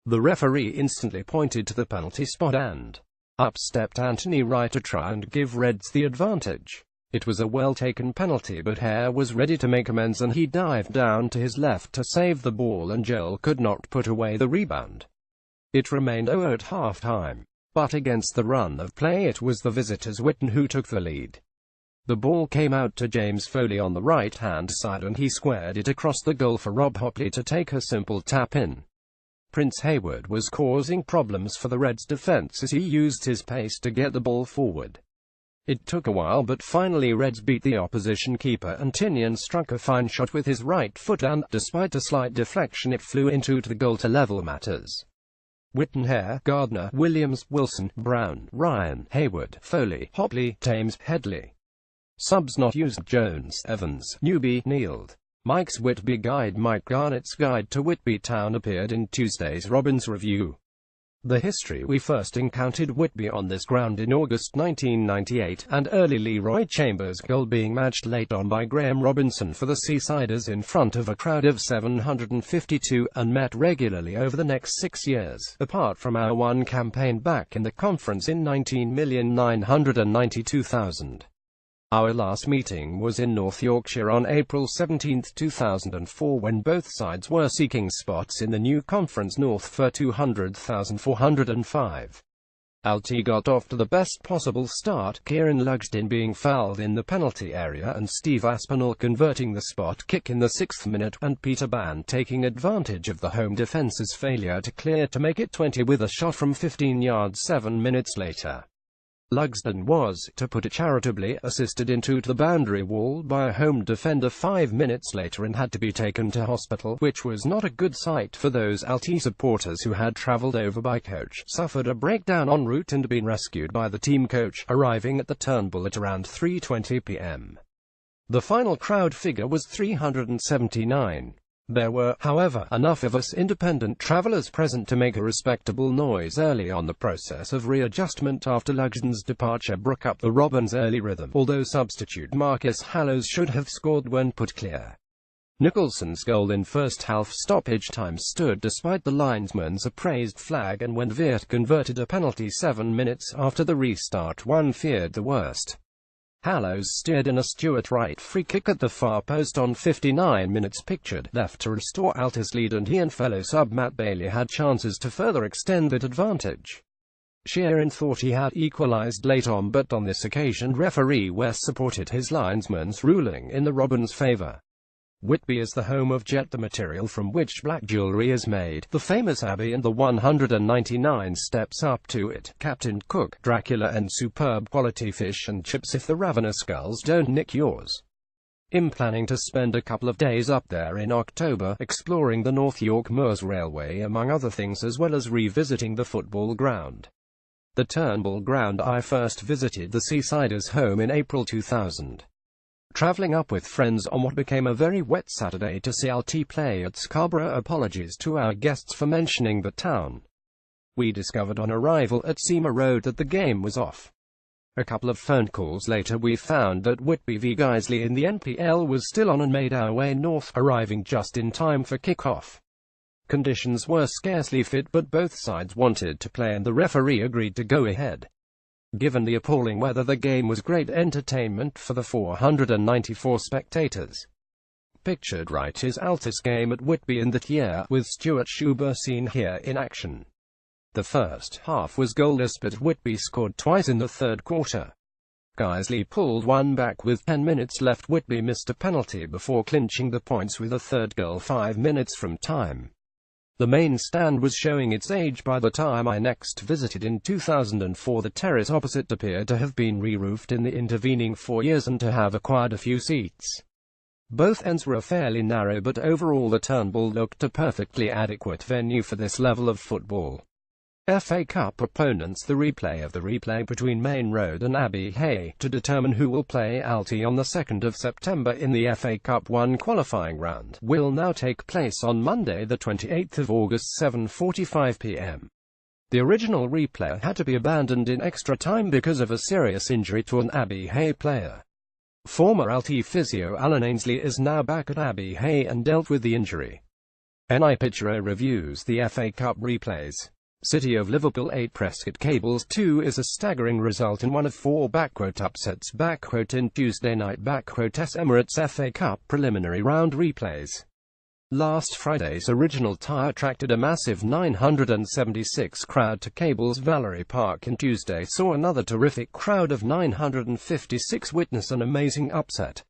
The referee instantly pointed to the penalty spot and Up stepped Anthony Wright to try and give Reds the advantage. It was a well-taken penalty, but Hare was ready to make amends and he dived down to his left to save the ball and Joel could not put away the rebound. It remained 0 at half-time. But against the run of play it was the visitors Whitten who took the lead. The ball came out to James Foley on the right-hand side and he squared it across the goal for Rob Hopley to take a simple tap-in. Prince Hayward was causing problems for the Reds' defense as he used his pace to get the ball forward. It took a while, but finally Reds beat the opposition keeper and Tinian struck a fine shot with his right foot and, despite a slight deflection, it flew into the goal to level matters. Whitten, Hare, Gardner, Williams, Wilson, Brown, Ryan, Hayward, Foley, Hopley, Thames, Headley. Subs not used: Jones, Evans, Newby, Neild. Mike's Whitby Guide. Mike Garnett's Guide to Whitby Town appeared in Tuesday's Robins Review. The history: we first encountered Whitby on this ground in August 1998, and early Leroy Chambers' goal being matched late on by Graham Robinson for the Seasiders in front of a crowd of 752, and met regularly over the next 6 years, apart from our one campaign back in the conference in 19,992,000. Our last meeting was in North Yorkshire on April 17, 2004, when both sides were seeking spots in the new Conference North for 200,405. Alty got off to the best possible start, Kieran Lugsden being fouled in the penalty area and Steve Aspinall converting the spot kick in the 6th minute, and Peter Ban taking advantage of the home defence's failure to clear to make it 20 with a shot from 15 yards 7 minutes later. Lugsden was, to put it charitably, assisted into the boundary wall by a home defender 5 minutes later and had to be taken to hospital, which was not a good sight for those Alty supporters who had travelled over by coach, suffered a breakdown en route and been rescued by the team coach, arriving at the Turnbull at around 3:20 p.m. The final crowd figure was 379. There were, however, enough of us independent travellers present to make a respectable noise early on. The process of readjustment after Lugsden's departure broke up the Robins' early rhythm, although substitute Marcus Hallows should have scored when put clear. Nicholson's goal in first half stoppage time stood despite the linesman's appraised flag, and when Veert converted a penalty 7 minutes after the restart, one feared the worst. Hallows steered in a Stuart Wright free kick at the far post on 59 minutes pictured left to restore Alty's lead, and he and fellow sub Matt Bailey had chances to further extend that advantage. Sheeran thought he had equalised late on, but on this occasion referee West supported his linesman's ruling in the Robins' favour. Whitby is the home of jet, the material from which black jewellery is made, the famous Abbey and the 199 steps up to it, Captain Cook, Dracula, and superb quality fish and chips if the ravenous gulls don't nick yours. I'm planning to spend a couple of days up there in October, exploring the North York Moors Railway among other things, as well as revisiting the football ground. The Turnbull ground. I first visited the Seasiders' home in April 2000. Travelling up with friends on what became a very wet Saturday to see Alty play at Scarborough. Apologies to our guests for mentioning the town. We discovered on arrival at Seymour Road that the game was off. A couple of phone calls later we found that Whitby v Guiseley in the NPL was still on and made our way north, arriving just in time for kick-off. Conditions were scarcely fit, but both sides wanted to play and the referee agreed to go ahead. Given the appalling weather, the game was great entertainment for the 494 spectators. Pictured right is Alty's game at Whitby in that year, with Stuart Schuber seen here in action. The first half was goalless, but Whitby scored twice in the third quarter. Guiseley pulled one back with 10 minutes left. Whitby missed a penalty before clinching the points with a third goal 5 minutes from time. The main stand was showing its age by the time I next visited in 2004. The terrace opposite appeared to have been re-roofed in the intervening 4 years and to have acquired a few seats. Both ends were fairly narrow, but overall the Turnbull looked a perfectly adequate venue for this level of football. FA Cup opponents. The replay of the replay between Main Road and Abbey Hay, to determine who will play Alty on the 2nd of September in the FA Cup 1 qualifying round, will now take place on Monday the 28th of August 7:45 p.m. The original replay had to be abandoned in extra time because of a serious injury to an Abbey Hay player. Former Alty physio Alan Ainsley is now back at Abbey Hay and dealt with the injury. NI Picture reviews the FA Cup replays. City of Liverpool 8 Prescott Cables 2 is a staggering result in one of 4 upsets in Tuesday night Emirates FA Cup preliminary round replays. Last Friday's original tie attracted a massive 976 crowd to Cables Valerie Park, and Tuesday saw another terrific crowd of 956 witness an amazing upset.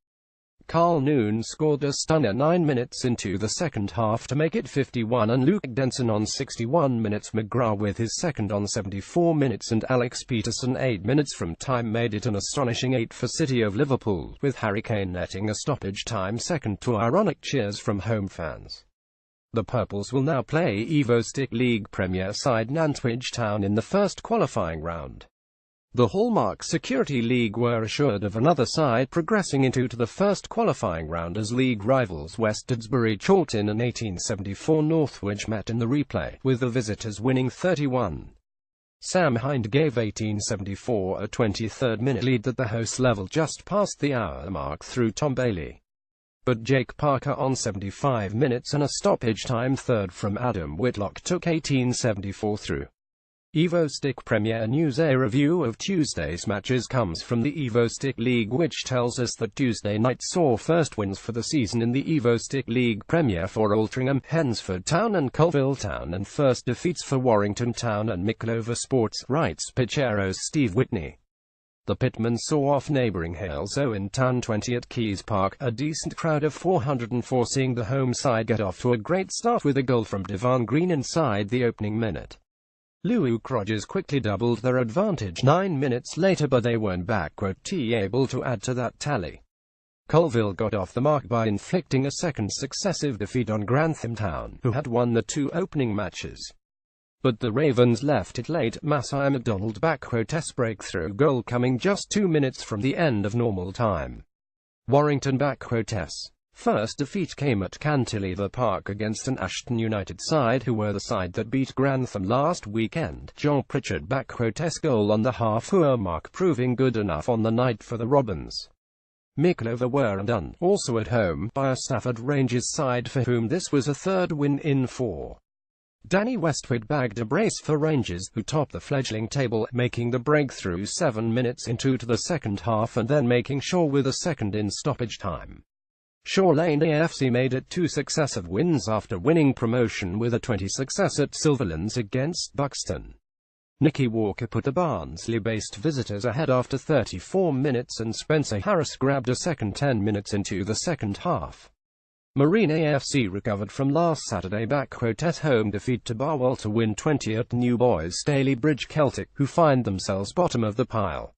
Carl Noon scored a stunner 9 minutes into the second half to make it 51, and Luke Denson on 61 minutes, McGrath with his second on 74 minutes, and Alex Peterson 8 minutes from time made it an astonishing 8 for City of Liverpool, with Harry Kane netting a stoppage time second to ironic cheers from home fans. The Purples will now play Evo-Stick League Premier side Nantwich Town in the first qualifying round. The Hallmark Security League were assured of another side progressing into the first qualifying round as league rivals West Didsbury Chorlton and 1874 Northwich met in the replay, with the visitors winning 31. Sam Hind gave 1874 a 23rd-minute lead at the host level just past the hour mark through Tom Bailey. But Jake Parker on 75 minutes and a stoppage time third from Adam Whitlock took 1874 through. Evo-Stick Premier News. A review of Tuesday's matches comes from the Evo-Stick League, which tells us that Tuesday night saw first wins for the season in the Evo-Stick League Premier for Altrincham, Hensford Town and Colville Town, and first defeats for Warrington Town and Mickleover Sports, writes Pitchero's Steve Whitney. The Pitmen saw off neighbouring Hales Owen Town 20 at Keys Park, a decent crowd of 404 seeing the home side get off to a great start with a goal from Devon Green inside the opening minute. Luke Rogers quickly doubled their advantage 9 minutes later, but they weren't able to add to that tally. Colville got off the mark by inflicting a second successive defeat on Grantham Town, who had won the 2 opening matches. But the Ravens left it late. Masai McDonald breakthrough goal coming just 2 minutes from the end of normal time. Warrington first defeat came at Cantilever Park against an Ashton United side who were the side that beat Grantham last weekend. John Pritchard goal on the half-hour mark proving good enough on the night for the Robins. Mickleover were undone, also at home, by a Stafford Rangers side for whom this was a third win in 4. Danny Westwood bagged a brace for Rangers, who topped the fledgling table, making the breakthrough 7 minutes into the second half and then making sure with a second in stoppage time. Shaw Lane AFC made it 2 successive wins after winning promotion with a 20 success at Silverlands against Buxton. Nicky Walker put the Barnsley-based visitors ahead after 34 minutes, and Spencer Harris grabbed a second 10 minutes into the second half. Marine AFC recovered from last Saturday home defeat to Barwell to win 20 at New Boys Stalybridge Celtic, who find themselves bottom of the pile.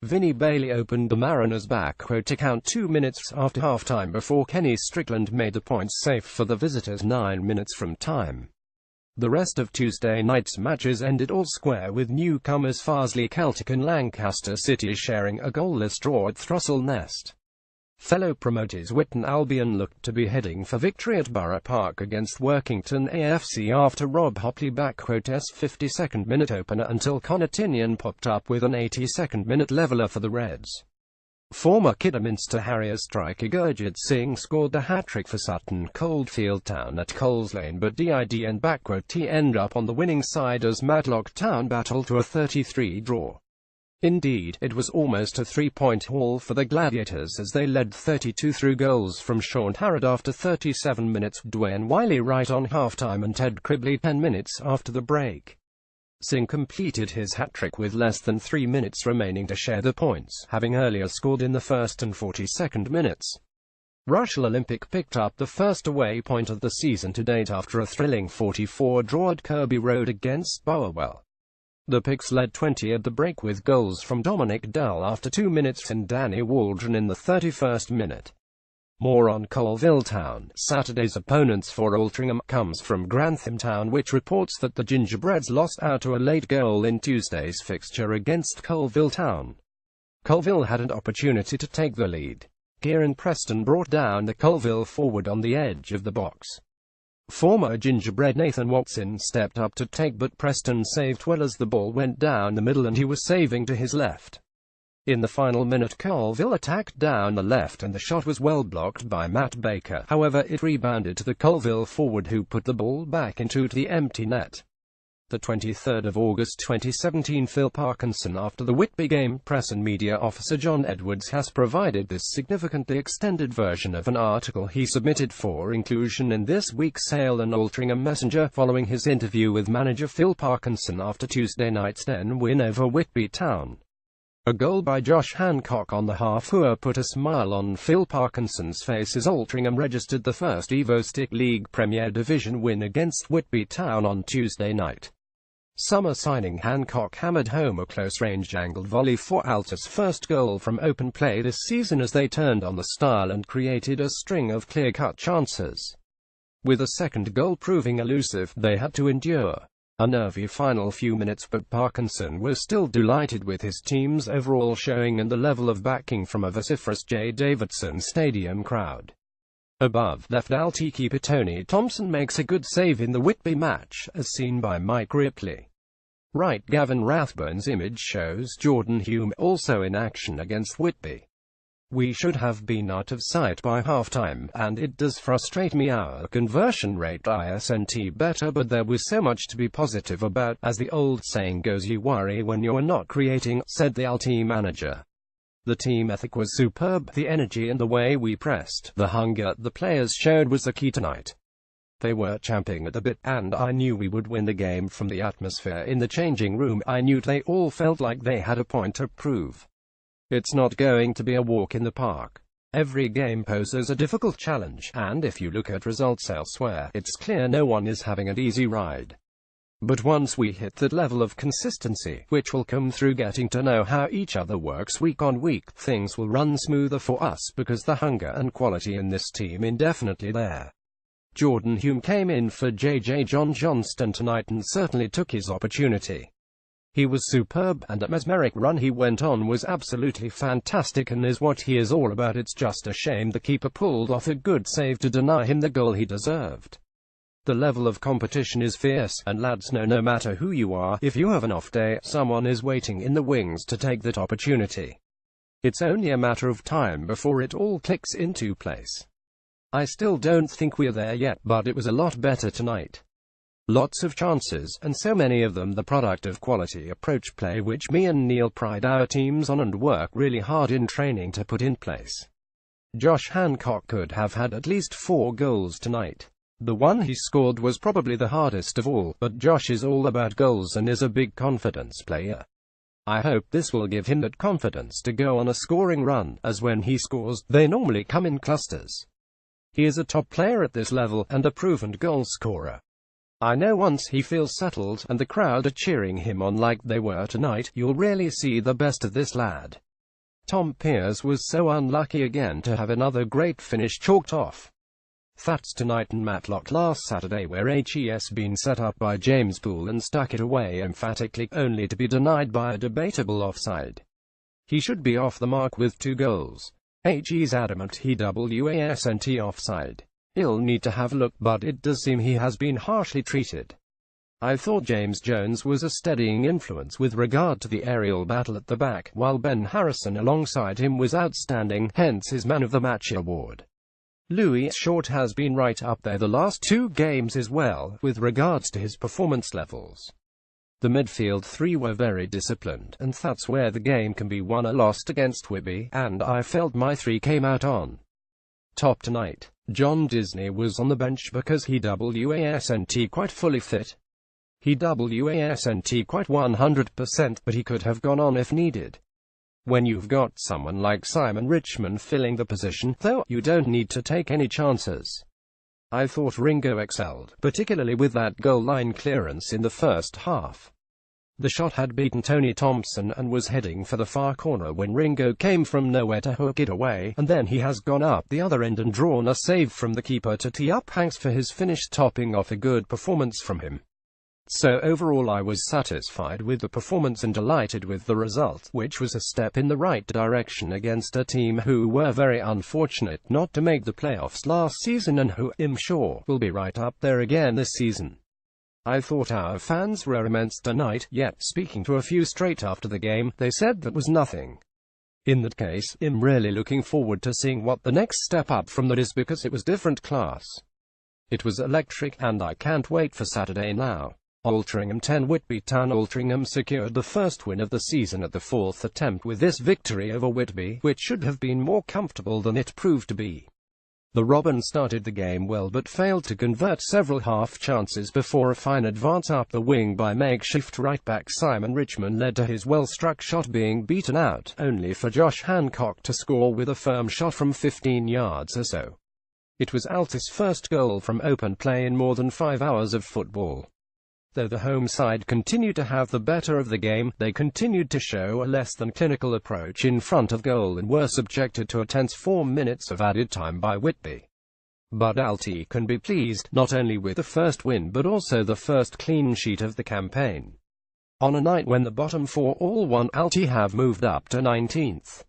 Vinnie Bailey opened the Mariners' account 2 minutes after half-time before Kenny Strickland made the points safe for the visitors 9 minutes from time. The rest of Tuesday night's matches ended all square, with newcomers Farsley Celtic and Lancaster City sharing a goalless draw at Throstle Nest. Fellow promoters Whitton Albion looked to be heading for victory at Borough Park against Workington AFC after Rob Hopley 52nd minute opener until Connor Tinian popped up with an 82nd minute leveller for the Reds. Former Kidderminster Harriers striker Gurjit Singh scored a hat-trick for Sutton Coldfield Town at Coles Lane, but DID and T end up on the winning side as Matlock Town battled to a 33 draw. Indeed, it was almost a 3-point haul for the Gladiators as they led 32 through goals from Sean Harrod after 37 minutes, Dwayne Wiley right on half-time and Ted Cribley 10 minutes after the break. Singh completed his hat-trick with less than 3 minutes remaining to share the points, having earlier scored in the first and 42nd minutes. Rushall Olympic picked up the first away point of the season to date after a thrilling 44 draw at Kirby Road against Barwell. The Picks led 20 at the break with goals from Dominic Dell after 2 minutes and Danny Waldron in the 31st minute. More on Colville Town. Saturday's opponents for Altrincham comes from Grantham Town, which reports that the Gingerbreads lost out to a late goal in Tuesday's fixture against Colville Town. Colville had an opportunity to take the lead. Kieran Preston brought down the Colville forward on the edge of the box. Former Gingerbread Nathan Watson stepped up to take, but Preston saved well as the ball went down the middle and he was saving to his left. In the final minute, Colville attacked down the left and the shot was well blocked by Matt Baker. However, it rebounded to the Colville forward who put the ball back into the empty net. The 23rd of August 2017. Phil Parkinson. After the Whitby game, press and media officer John Edwards has provided this significantly extended version of an article he submitted for inclusion in this week's Sale and Altrincham Messenger, following his interview with manager Phil Parkinson after Tuesday night's 10 win over Whitby Town. A goal by Josh Hancock on the half-hour put a smile on Phil Parkinson's face as Altrincham registered the first Evo Stick League Premier Division win against Whitby Town on Tuesday night. Summer signing Hancock hammered home a close-range angled volley for Alty's first goal from open play this season as they turned on the style and created a string of clear-cut chances. With a second goal proving elusive, they had to endure a nervy final few minutes, but Parkinson was still delighted with his team's overall showing and the level of backing from a vociferous J. Davidson Stadium crowd. Above left, alty keeper Tony Thompson makes a good save in the Whitby match, as seen by Mike Ripley. Right, Gavin Rathbone's image shows Jordan Hume also in action against Whitby. We should have been out of sight by half-time, and it does frustrate me our conversion rate isn't better, but there was so much to be positive about. As the old saying goes, you worry when you're not creating, said the alty manager. The team ethic was superb. The energy and the way we pressed, the hunger the players showed was the key tonight. They were champing at the bit, and I knew we would win the game. From the atmosphere in the changing room, I knew they all felt like they had a point to prove. It's not going to be a walk in the park. Every game poses a difficult challenge, and if you look at results elsewhere, it's clear no one is having an easy ride. But once we hit that level of consistency, which will come through getting to know how each other works week on week, things will run smoother for us, because the hunger and quality in this team indefinitely there. Jordan Hume came in for J.J. John Johnston tonight and certainly took his opportunity. He was superb, and the mesmeric run he went on was absolutely fantastic and is what he is all about. It's just a shame the keeper pulled off a good save to deny him the goal he deserved. The level of competition is fierce, and lads know no matter who you are, if you have an off day, someone is waiting in the wings to take that opportunity. It's only a matter of time before it all clicks into place. I still don't think we're there yet, but it was a lot better tonight. Lots of chances, and so many of them the product of quality approach play, which me and Neil pride our teams on and work really hard in training to put in place. Josh Hancock could have had at least 4 goals tonight. The one he scored was probably the hardest of all, but Josh is all about goals and is a big confidence player. I hope this will give him that confidence to go on a scoring run, as when he scores, they normally come in clusters. He is a top player at this level, and a proven goal scorer. I know once he feels settled, and the crowd are cheering him on like they were tonight, you'll really see the best of this lad. Tom Pearce was so unlucky again to have another great finish chalked off. That's tonight and Matlock last Saturday, where HES been set up by James Poole and stuck it away emphatically, only to be denied by a debatable offside. He should be off the mark with 2 goals. HE's adamant he wasn't offside. He'll need to have a look, but it does seem he has been harshly treated. I thought James Jones was a steadying influence with regard to the aerial battle at the back, while Ben Harrison alongside him was outstanding, hence his Man of the Match award. Louis Short has been right up there the last 2 games as well, with regards to his performance levels. The midfield 3 were very disciplined, and that's where the game can be won or lost against Whitby, and I felt my 3 came out on top tonight. John Disney was on the bench because he wasn't quite fully fit. He wasn't quite 100%, but he could have gone on if needed. When you've got someone like Simon Richmond filling the position, though, you don't need to take any chances. I thought Ringo excelled, particularly with that goal line clearance in the first half. The shot had beaten Tony Thompson and was heading for the far corner when Ringo came from nowhere to hook it away, and then he has gone up the other end and drawn a save from the keeper to tee up Hanks for his finish, topping off a good performance from him. So overall I was satisfied with the performance and delighted with the result, which was a step in the right direction against a team who were very unfortunate not to make the playoffs last season and who, I'm sure, will be right up there again this season. I thought our fans were immense tonight, yet speaking to a few straight after the game, they said that was nothing. In that case, I'm really looking forward to seeing what the next step up from that is, because it was different class. It was electric, and I can't wait for Saturday now. Altrincham 10 Whitby Town. Altrincham secured the first win of the season at the fourth attempt with this victory over Whitby, which should have been more comfortable than it proved to be. The Robins started the game well but failed to convert several half chances before a fine advance up the wing by makeshift right-back Simon Richmond led to his well-struck shot being beaten out, only for Josh Hancock to score with a firm shot from 15 yards or so. It was Alty's first goal from open play in more than 5 hours of football. Though the home side continued to have the better of the game, they continued to show a less than clinical approach in front of goal and were subjected to a tense 4 minutes of added time by Whitby. But Alty can be pleased, not only with the first win but also the first clean sheet of the campaign. On a night when the bottom four all won, Alty have moved up to 19th.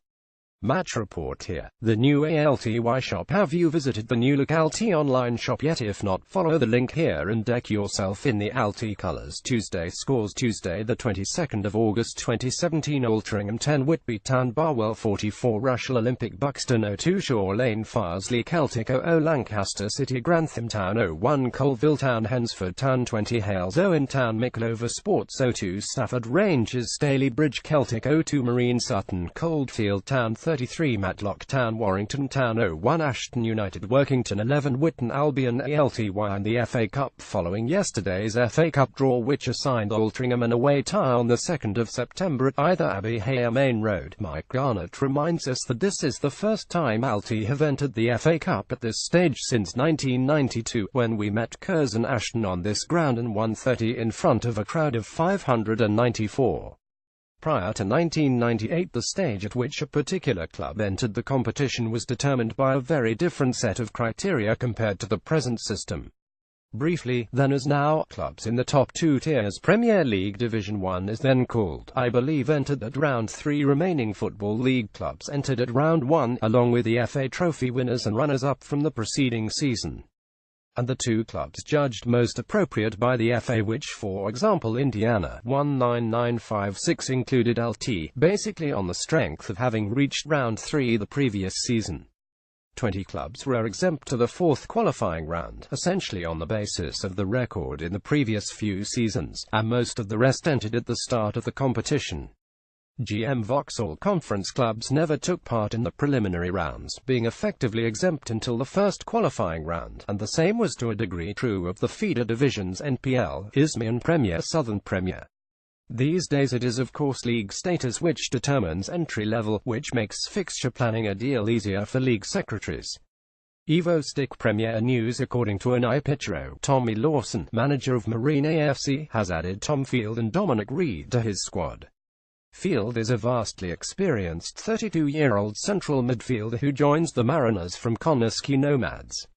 Match report here. The new ALTY shop. Have you visited the new look Alty online shop yet? If not, follow the link here and deck yourself in the Alty colours. Tuesday scores. Tuesday the 22nd of August 2017. Altrincham 10 Whitby Town. Barwell 44 Rushall Olympic Buxton 02 Shore Lane Farsley Celtic 00 Lancaster City Grantham Town 01 Colville Town Hensford Town 20 Hales 0 Town Mickleover Sports 02 Stafford Rangers Staley Bridge Celtic 02 Marine Sutton Coldfield Town 33 Matlock Town Warrington Town 01 Ashton United Workington 11 Whitton Albion ALTY in the FA Cup. Following yesterday's FA Cup draw which assigned Altrincham an away tie on the 2nd of September at either Abbey Hare Main Road, Mike Garnett reminds us that this is the first time Alty have entered the FA Cup at this stage since 1992, when we met Curzon Ashton on this ground and won 30 in front of a crowd of 594. Prior to 1998, the stage at which a particular club entered the competition was determined by a very different set of criteria compared to the present system. Briefly, then as now, clubs in the top two tiers Premier League Division 1 is then called, I believe, entered at round 3. Remaining Football League clubs entered at round 1, along with the FA Trophy winners and runners-up from the preceding season. And the two clubs judged most appropriate by the FA, which, for example, Indiana 19956 included Alty, basically on the strength of having reached round 3 the previous season. 20 clubs were exempt to the fourth qualifying round, essentially on the basis of the record in the previous few seasons, and most of the rest entered at the start of the competition. GM Vauxhall Conference clubs never took part in the preliminary rounds, being effectively exempt until the first qualifying round, and the same was to a degree true of the feeder divisions NPL, Isthmian Premier, Southern Premier. These days it is of course league status which determines entry level, which makes fixture planning a deal easier for league secretaries. Evo Stick Premier News. According to an iPitchero, Tommy Lawson, manager of Marine AFC, has added Tom Field and Dominic Reed to his squad. Field is a vastly experienced 32-year-old central midfielder who joins the Mariners from Connaskey Nomads.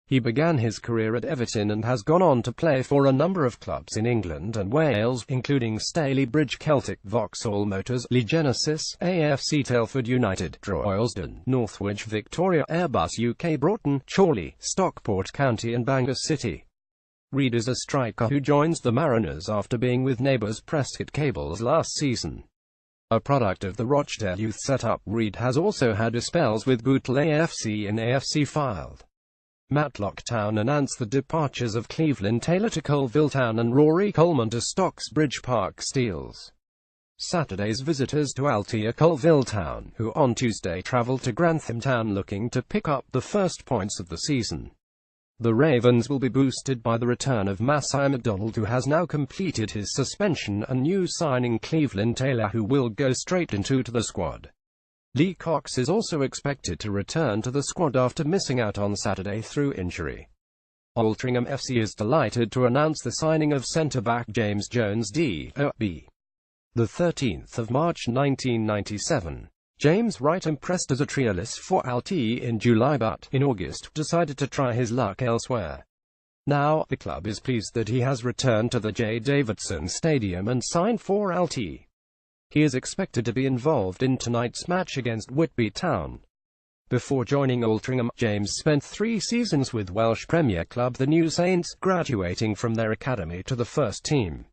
He began his career at Everton and has gone on to play for a number of clubs in England and Wales, including Staley Bridge Celtic, Vauxhall Motors, Lee Genesis, AFC Telford United, Droylsden, Northwich Victoria, Airbus UK Broughton, Chorley, Stockport County and Bangor City. Reed is a striker who joins the Mariners after being with neighbours Prescott Cables last season. A product of the Rochdale youth setup, Reed has also had spells with Bootle AFC and AFC Fylde. Matlock Town announced the departures of Cleveland Taylor to Colville Town and Rory Coleman to Stocks Bridge Park Steels. Saturday's visitors to Alty are Colville Town, who on Tuesday travelled to Grantham Town looking to pick up the first points of the season. The Ravens will be boosted by the return of Massey McDonald, who has now completed his suspension, and new signing Cleveland Taylor, who will go straight into the squad. Lee Cox is also expected to return to the squad after missing out on Saturday through injury. Altrincham FC is delighted to announce the signing of centre-back James Jones D.O.B. The 13th of March 1997. James Wright impressed as a trialist for Alty in July but, in August, decided to try his luck elsewhere. Now, the club is pleased that he has returned to the J. Davidson Stadium and signed for Alty. He is expected to be involved in tonight's match against Whitby Town. Before joining Altrincham, James spent 3 seasons with Welsh Premier club the New Saints, graduating from their academy to the first team.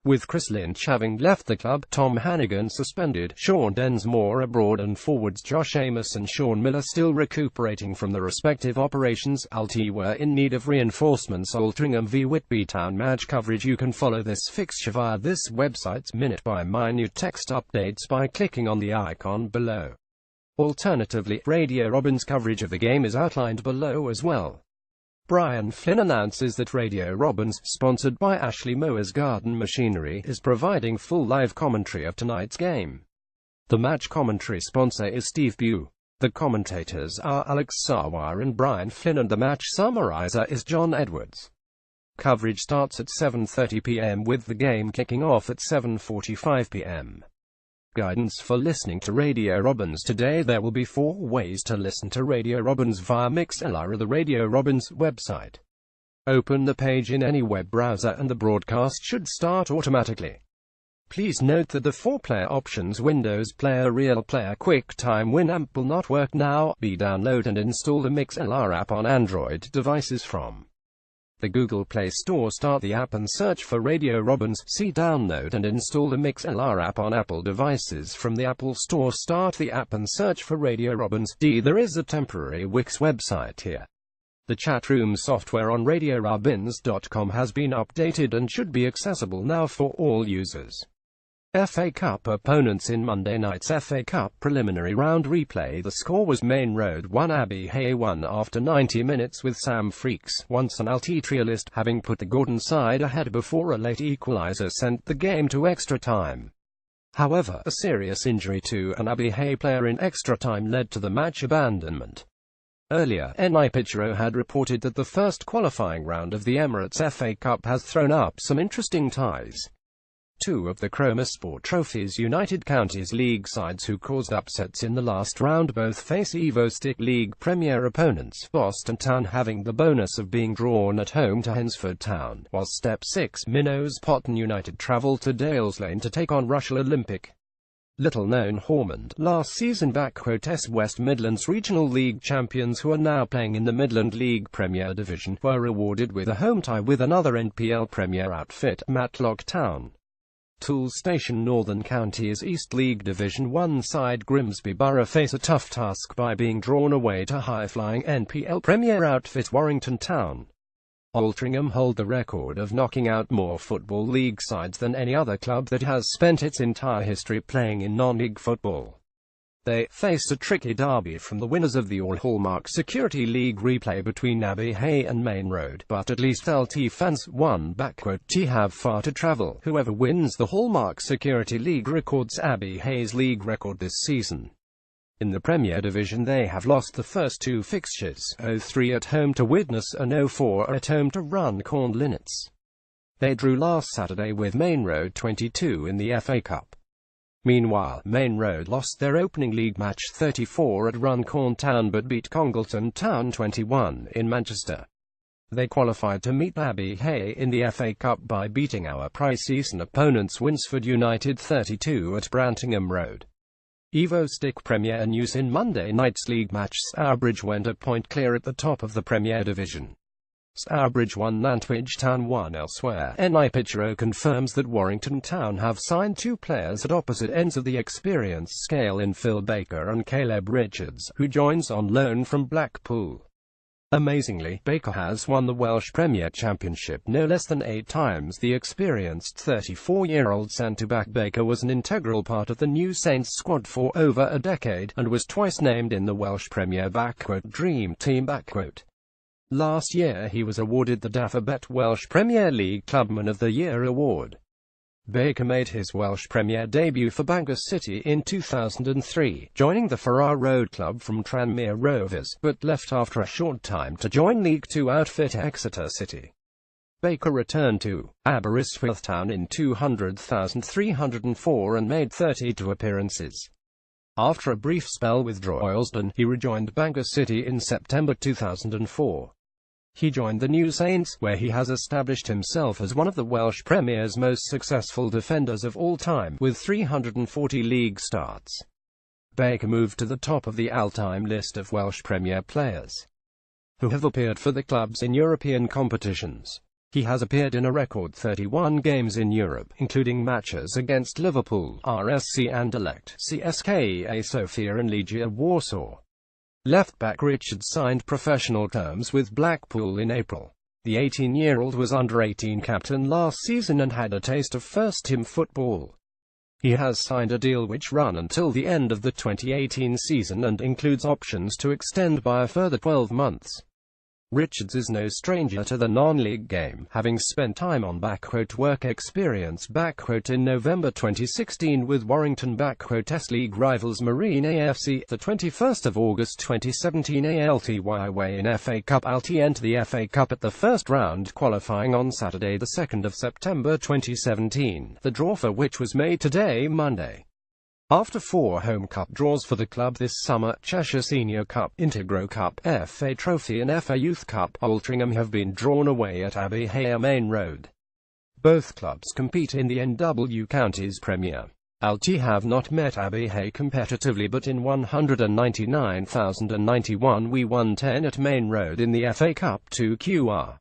With Chris Lynch having left the club, Tom Hannigan suspended, Sean Densmore abroad and forwards Josh Amos and Sean Miller still recuperating from the respective operations, Alty were in need of reinforcements. Altrincham v Whitby Town match coverage. You can follow this fixture via this website's minute-by-minute text updates by clicking on the icon below. Alternatively, Radio Robins coverage of the game is outlined below as well. Brian Flynn announces that Radio Robins, sponsored by Ashley Mower's Garden Machinery, is providing full live commentary of tonight's game. The match commentary sponsor is Steve Bew. The commentators are Alex Sarwar and Brian Flynn, and the match summariser is John Edwards. Coverage starts at 7:30 p.m. with the game kicking off at 7:45 p.m. Guidance for listening to Radio Robins. Today there will be 4 ways to listen to Radio Robins via Mixlr or the Radio Robins website. Open the page in any web browser and the broadcast should start automatically. Please note that the 4-player options Windows Player, Real Player, QuickTime, Winamp will not work now. Download and install the Mixlr app on Android devices from the Google Play Store. Start the app and search for Radio Robins. Download and install the Mixlr app on Apple devices from the Apple Store. Start the app and search for Radio Robins. There is a temporary Wix website here. The chat room software on radiorobins.com has been updated and should be accessible now for all users. FA Cup opponents in Monday night's FA Cup preliminary round replay. The score was Main Road 1, Abbey Hay 1 after 90 minutes, with Sam Freaks, once an alty trialist, having put the Gordon side ahead before a late equaliser sent the game to extra time. However, a serious injury to an Abbey Hay player in extra time led to the match abandonment. Earlier, Altrincham had reported that the first qualifying round of the Emirates FA Cup has thrown up some interesting ties. 2 of the Chroma Sport Trophy's United Counties League sides who caused upsets in the last round both face Evo-Stick League Premier opponents, Boston Town having the bonus of being drawn at home to Hensford Town, while Step 6 Minnows Potton United travel to Dales Lane to take on Rushall Olympic. Little known, Hormond, last season S West Midlands Regional League champions who are now playing in the Midland League Premier Division, were rewarded with a home tie with another NPL Premier outfit, Matlock Town. Tool Station Northern Counties East League Division 1 side Grimsby Borough face a tough task by being drawn away to high-flying NPL Premier outfit Warrington Town. Altrincham hold the record of knocking out more Football League sides than any other club that has spent its entire history playing in non-league football. They faced a tricky derby from the winners of the All-Hallmark Security League replay between Abbey Hay and Main Road, but at least LT fans have far to travel. Whoever wins the Hallmark Security League records Abbey Hay's league record this season. In the Premier Division they have lost the first 2 fixtures, 0-3 at home to Widnes and 0-4 at home to Runcorn Linnets. They drew last Saturday with Main Road 22 in the FA Cup. Meanwhile, Main Road lost their opening league match 34 at Runcorn Town but beat Congleton Town 21 in Manchester. They qualified to meet Abbey Hay in the FA Cup by beating our pre-season opponents Winsford United 32 at Brantingham Road. Evo-Stick Premier news in Monday night's league match. Stourbridge went a point clear at the top of the Premier Division. Stourbridge 1, Nantwich Town 1 elsewhere. Altrincham confirms that Warrington Town have signed 2 players at opposite ends of the experience scale in Phil Baker and Caleb Richards, who joins on loan from Blackpool. Amazingly, Baker has won the Welsh Premier Championship no less than 8 times. The experienced 34-year-old centre-back Baker was an integral part of the new Saints squad for over a decade, and was twice named in the Welsh Premier Dream Team. Last year he was awarded the Dafabet Welsh Premier League Clubman of the Year award. Baker made his Welsh Premier debut for Bangor City in 2003, joining the Farrar Road club from Tranmere Rovers, but left after a short time to join League Two outfit Exeter City. Baker returned to Aberystwyth Town in 200,304 and made 32 appearances. After a brief spell with Droylsden, he rejoined Bangor City in September 2004. He joined the New Saints, where he has established himself as one of the Welsh Premier's most successful defenders of all time, with 340 league starts. Baker moved to the top of the all-time list of Welsh Premier players who have appeared for the clubs in European competitions. He has appeared in a record 31 games in Europe, including matches against Liverpool, RSC Anderlecht, CSKA Sofia and Legia Warsaw. Left-back Richards signed professional terms with Blackpool in April. The 18-year-old was under-18 captain last season and had a taste of first-team football. He has signed a deal which runs until the end of the 2018 season and includes options to extend by a further 12 months. Richards is no stranger to the non-league game, having spent time on "work experience" in November 2016 with Warrington S-League rivals Marine AFC. The 21st of August 2017 alty away in FA Cup. Alty enter the FA Cup at the first round qualifying on Saturday the 2nd of September 2017, the draw for which was made today, Monday. After 4 home cup draws for the club this summer, Cheshire Senior Cup, Integro Cup, FA Trophy and FA Youth Cup, Altrincham have been drawn away at Abbey Hay Main Road. Both clubs compete in the NW Counties Premier. Alty have not met Abbey Hay competitively, but in 199,091 we won 10 at Main Road in the FA Cup 2QR.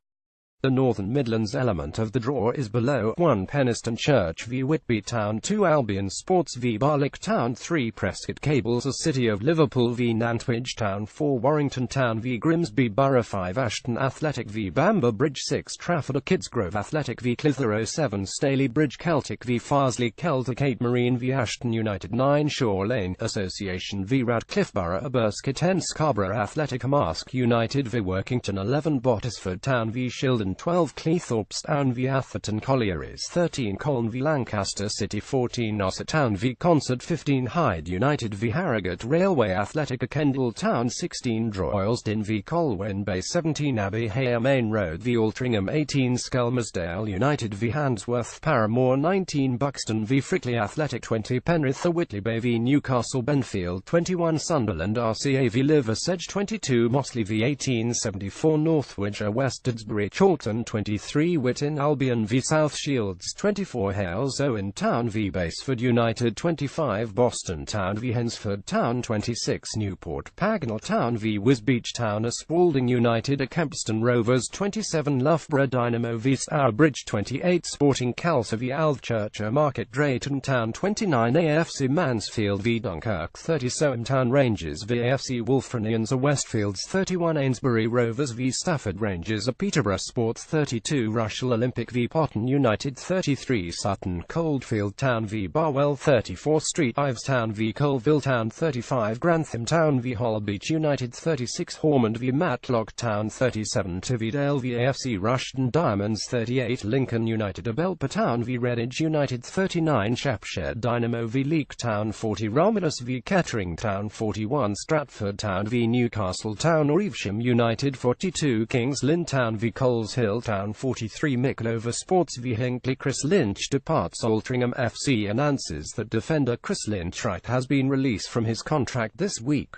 The Northern Midlands element of the draw is below: 1 Penistone Church v Whitby Town, 2 Albion Sports v Barlick Town, 3 Prescott Cables a City of Liverpool v Nantwich Town, 4 Warrington Town v Grimsby Borough, 5 Ashton Athletic v Bamber Bridge, 6 Trafford or Kidsgrove Athletic v Clitheroe, 7 Staley Bridge Celtic v Farsley Celtic, 8 Marine v Ashton United, 9 Shore Lane Association v Radcliffe Borough, Aberskett, 10 Scarborough Athletic Mask United v Workington, 11 Bottisford Town v Shildon, 12 Cleethorpes Town v Atherton Collieries, 13 Colne v Lancaster City, 14 Ossett Town v Concert, 15 Hyde United v Harrogate Railway Athletic Kendal Town, 16 Droylsden v Colwyn Bay, 17 Abbey Hay Main Road v Altrincham, 18 Skelmersdale United v Handsworth Paramore, 19 Buxton v Frickley Athletic, 20 Penrith Whitley Bay v Newcastle Benfield, 21 Sunderland RCA v Liversedge, 22 Mossley v 1874 Northwich West Didsbury Chorlton, 23 Whitton Albion v South Shields, 24 Hales Owen Town v Basford United, 25 Boston Town v Hensford Town, 26 Newport Pagnell Town v Wisbech Town, Spalding United Kempston Rovers, 27 Loughborough Dynamo v Stourbridge, 28 Sporting Calcer v Althchurch Market Drayton Town, 29 AFC Mansfield v Dunkirk, 30 Soham Town Rangers v AFC Wolverhampton Westfields, 31 Ainsbury Rovers v Stafford Rangers Peterborough Sports, 32 Rushall Olympic v Potton United, 33 Sutton Coldfield Town v Barwell, 34 Street Ives Town v Colville Town, 35 Grantham Town v Holbeach United, 36 Hormond v Matlock Town, 37 Tividale v AFC Rushden Diamonds, 38 Lincoln United Abelper Town v Redditch United, 39 Shropshire Dynamo v Leek Town, 40 Romulus v Kettering Town, 41 Stratford Town v Newcastle Town or Evesham United, 42 Kings Lynn Town v Coles Hill Town, 43 Mickleover Sports v Hinckley. Chris Lynch departs Altrincham FC. Announces that defender Chris Lynch has been released from his contract this week.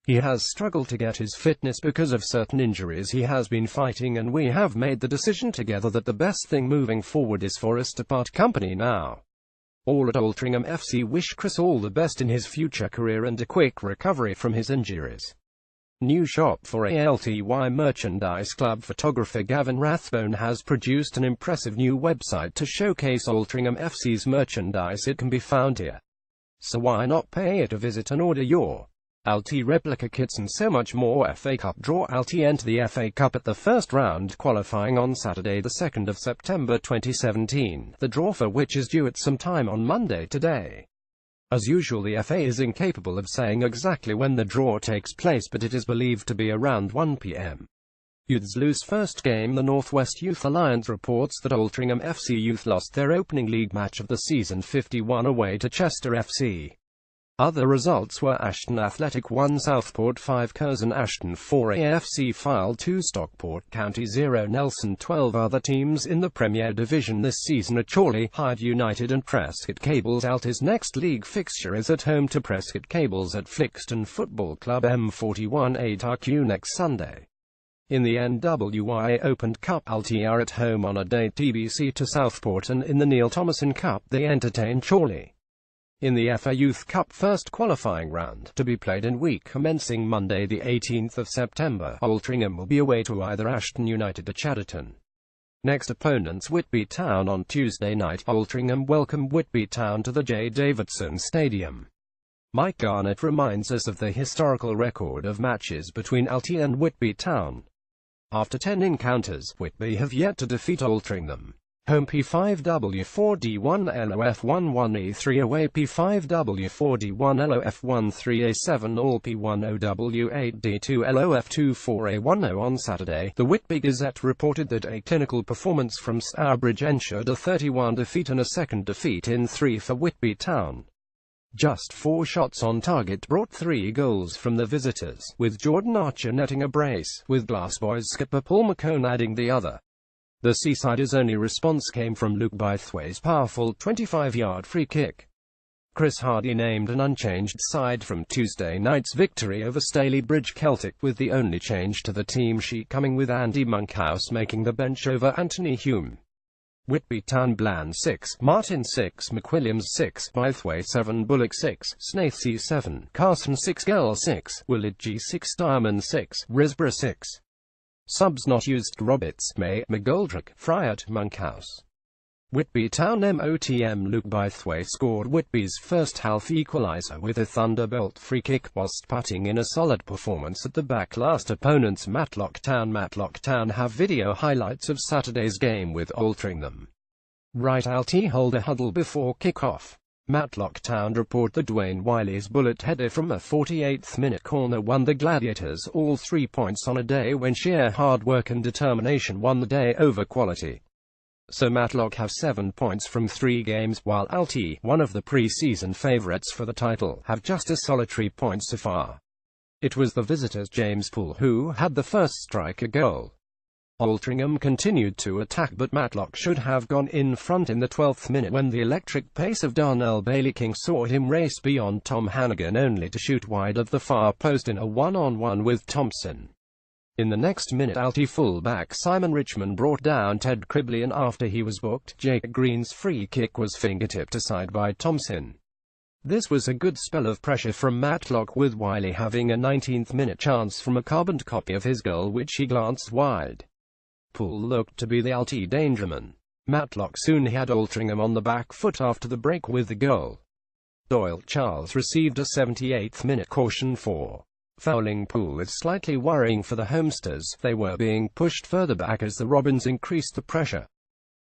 He has struggled to get his fitness because of certain injuries he has been fighting, and we have made the decision together that the best thing moving forward is for us to part company now. All at Altrincham FC wish Chris all the best in his future career and a quick recovery from his injuries. New shop for ALTY Merchandise Club photographer Gavin Rathbone has produced an impressive new website to showcase Altrincham FC's merchandise. It can be found here. So why not pay it a visit and order your Alty replica kits and so much more. FA Cup draw. Alty enter the FA Cup at the first round qualifying on Saturday the 2nd of September 2017, the draw for which is due at some time on Monday today. As usual, the FA is incapable of saying exactly when the draw takes place, but it is believed to be around 1 p.m. Youths lose first game. The North West Youth Alliance reports that Altrincham FC Youth lost their opening league match of the season 51 away to Chester FC. Other results were Ashton Athletic 1 Southport 5 Curzon Ashton 4 AFC File 2 Stockport County 0 Nelson. 12 other teams in the Premier Division this season are Chorley, Hyde United and Prescott Cables. Alty's next league fixture is at home to Prescott Cables at Flixton Football Club M41 8RQ next Sunday. In the NWI Open Cup, Alty are at home on a day TBC to Southport, and in the Neil Thomason Cup they entertain Chorley. In the FA Youth Cup first qualifying round, to be played in week commencing Monday the 18th of September, Altrincham will be away to either Ashton United or Chadderton. Next opponents Whitby Town on Tuesday night. Altrincham welcome Whitby Town to the J. Davidson Stadium. Mike Garnett reminds us of the historical record of matches between Alty and Whitby Town. After 10 encounters, Whitby have yet to defeat Altrincham. Home P5W4D1LOF11E3 away P5W4D1LOF13A7 all P1OW8D2LOF24A10 on Saturday. The Whitby Gazette reported that a clinical performance from Stourbridge ensured a 31 defeat and a second defeat in 3 for Whitby Town. Just 4 shots on target brought 3 goals from the visitors, with Jordan Archer netting a brace, with Glassboys skipper Paul McCone adding the other. The Seasiders' only response came from Luke Bythway's powerful 25-yard free kick. Chris Hardy named an unchanged side from Tuesday night's victory over Stalybridge Celtic, with the only change to the team sheet coming with Andy Monkhouse making the bench over Anthony Hume. Whitby Town: Bland 6, Martin 6, McWilliams 6, Bythway 7, Bullock 6, Snaithsey 7, Carson 6, Girl 6, Willard G 6, Diamond 6, Risborough 6. Subs not used: Roberts, May, McGoldrick, Fryatt, Monkhouse. Whitby Town MOTM Luke Bythway scored Whitby's first half equaliser with a thunderbolt free kick whilst putting in a solid performance at the back. Last opponents Matlock Town. Matlock Town have video highlights of Saturday's game with Altrincham. Right Alty hold a huddle before kick-off. Matlock Town report that Dwayne Wiley's bullet header from a 48th minute corner won the Gladiators all 3 points on a day when sheer hard work and determination won the day over quality. So Matlock have 7 points from 3 games, while Alty, one of the pre-season favourites for the title, have just a solitary point so far. It was the visitors' James Poole who had the first striker goal. Altrincham continued to attack, but Matlock should have gone in front in the 12th minute when the electric pace of Darnell Bailey-King saw him race beyond Tom Hannigan only to shoot wide of the far post in a one-on-one with Thompson. In the next minute Alty full-back Simon Richmond brought down Ted Cribley, and after he was booked, Jake Green's free kick was fingertipped aside by Thompson. This was a good spell of pressure from Matlock, with Wiley having a 19th minute chance from a carbon copy of his goal which he glanced wide. Poole looked to be the Alty dangerman. Matlock soon had Altrincham on the back foot after the break with the goal. Doyle Charles received a 78th minute caution for fouling Poole. It's slightly worrying for the homesters. They were being pushed further back as the Robins increased the pressure.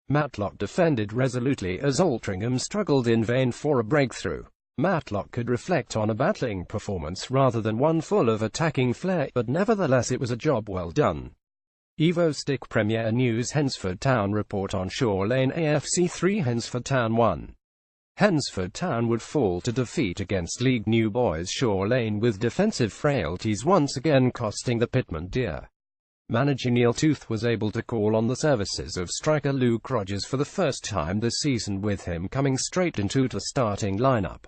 Matlock defended resolutely as Altrincham struggled in vain for a breakthrough. Matlock could reflect on a battling performance rather than one full of attacking flair, but nevertheless it was a job well done. Evo Stick Premier News Hensford Town report on Shore Lane AFC 3 Hensford Town 1. Hensford Town would fall to defeat against League New Boys Shore Lane, with defensive frailties once again costing the Pitman dear. Manager Neil Tooth was able to call on the services of striker Luke Rogers for the first time this season, with him coming straight into the starting lineup.